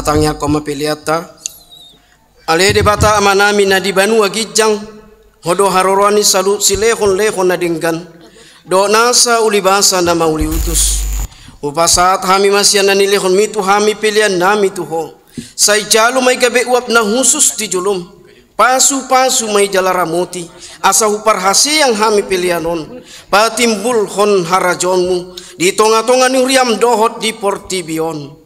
satangnya koma peliata ale de bata amanami na di banua gijang hodo harorani salu silehon lehon na dinggan do nasa ulibasa na mauli utus upasat hami masyan na nilehon mitu hami pilihan nami tuho say jalo may gabe uap na husus di julum pasu-pasu may jalaramoti asa huparhasi yang hami pilihanon patimbul hon harajonmu di tonga-tonga nuriam dohot di portibion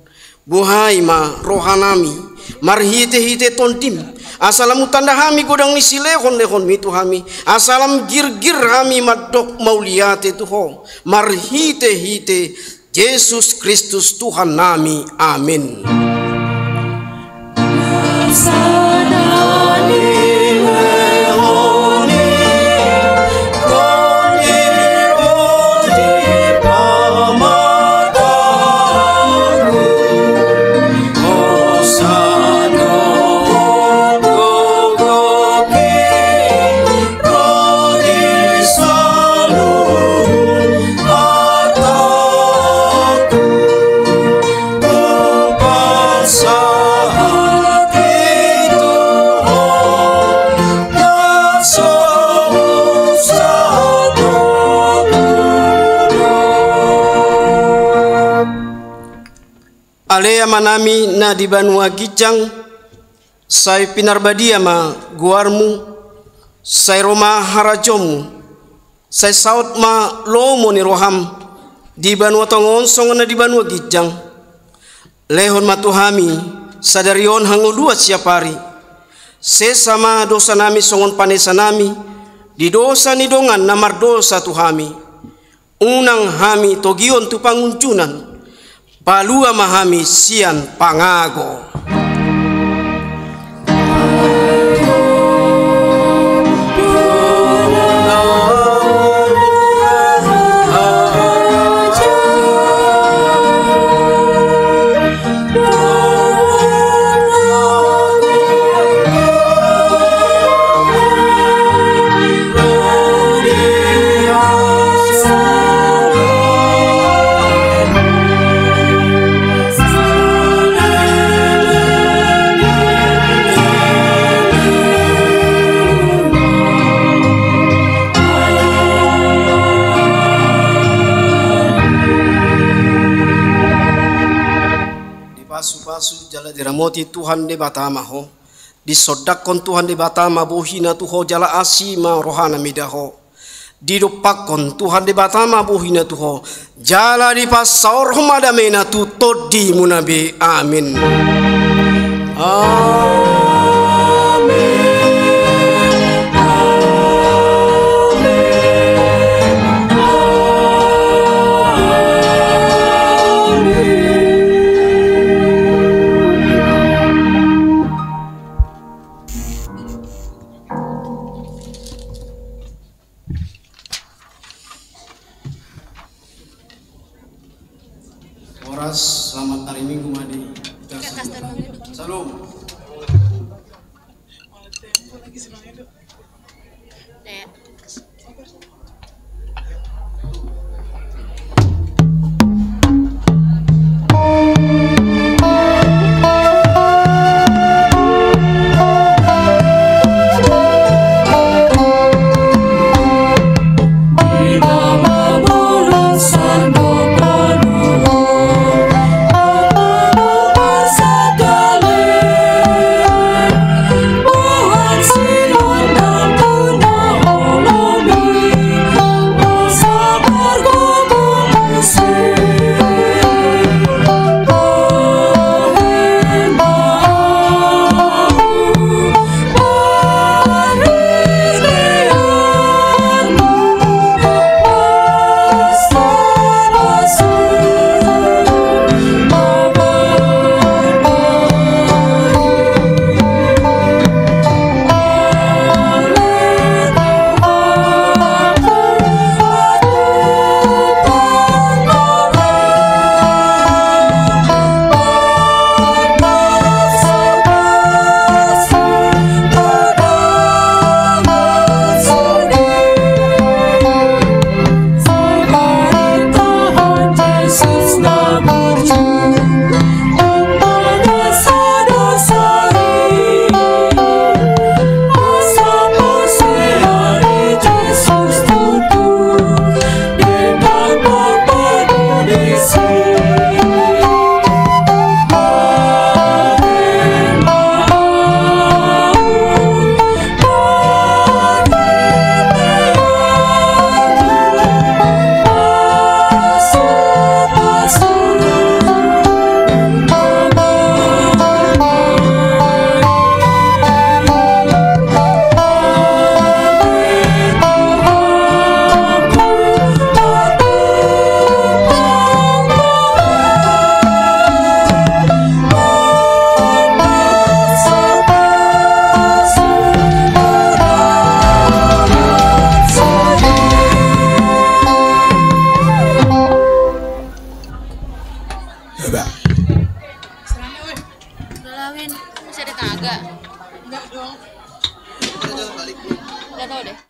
buhai ma rohanami marhite-hite tontim asalamu tanda hami godang ni silehon-lehon mitu hami asalam gir-gir hami madok mauliate tuho marhite-hite Yesus Kristus Tuhan nami amin. Alea manami na di banua gijang say pinarbadia ma guarmu say roma harajomu say saut ma lomo ni roham di banua tongon songo na di banua gijang lehon matuhami sadarion hangu dua siapari sesama dosa nami songon panesa nami di dosa ni dongan namar dosa tuhami unang hami togion tu panguncunan palua mahami sian pangago. Pasu-pasu jala diramoti Tuhan de batama ho disodakon Tuhan de batama bohina tuho jala asima rohana midaho didopakon Tuhan de batama bohina tuho jala di pasaur humadamena tu todi munabi amin. Selamat hari Minggu Madi. Salam. Tuhan Lawin, masih ada kagak? Enggak dong. Enggak tahu deh.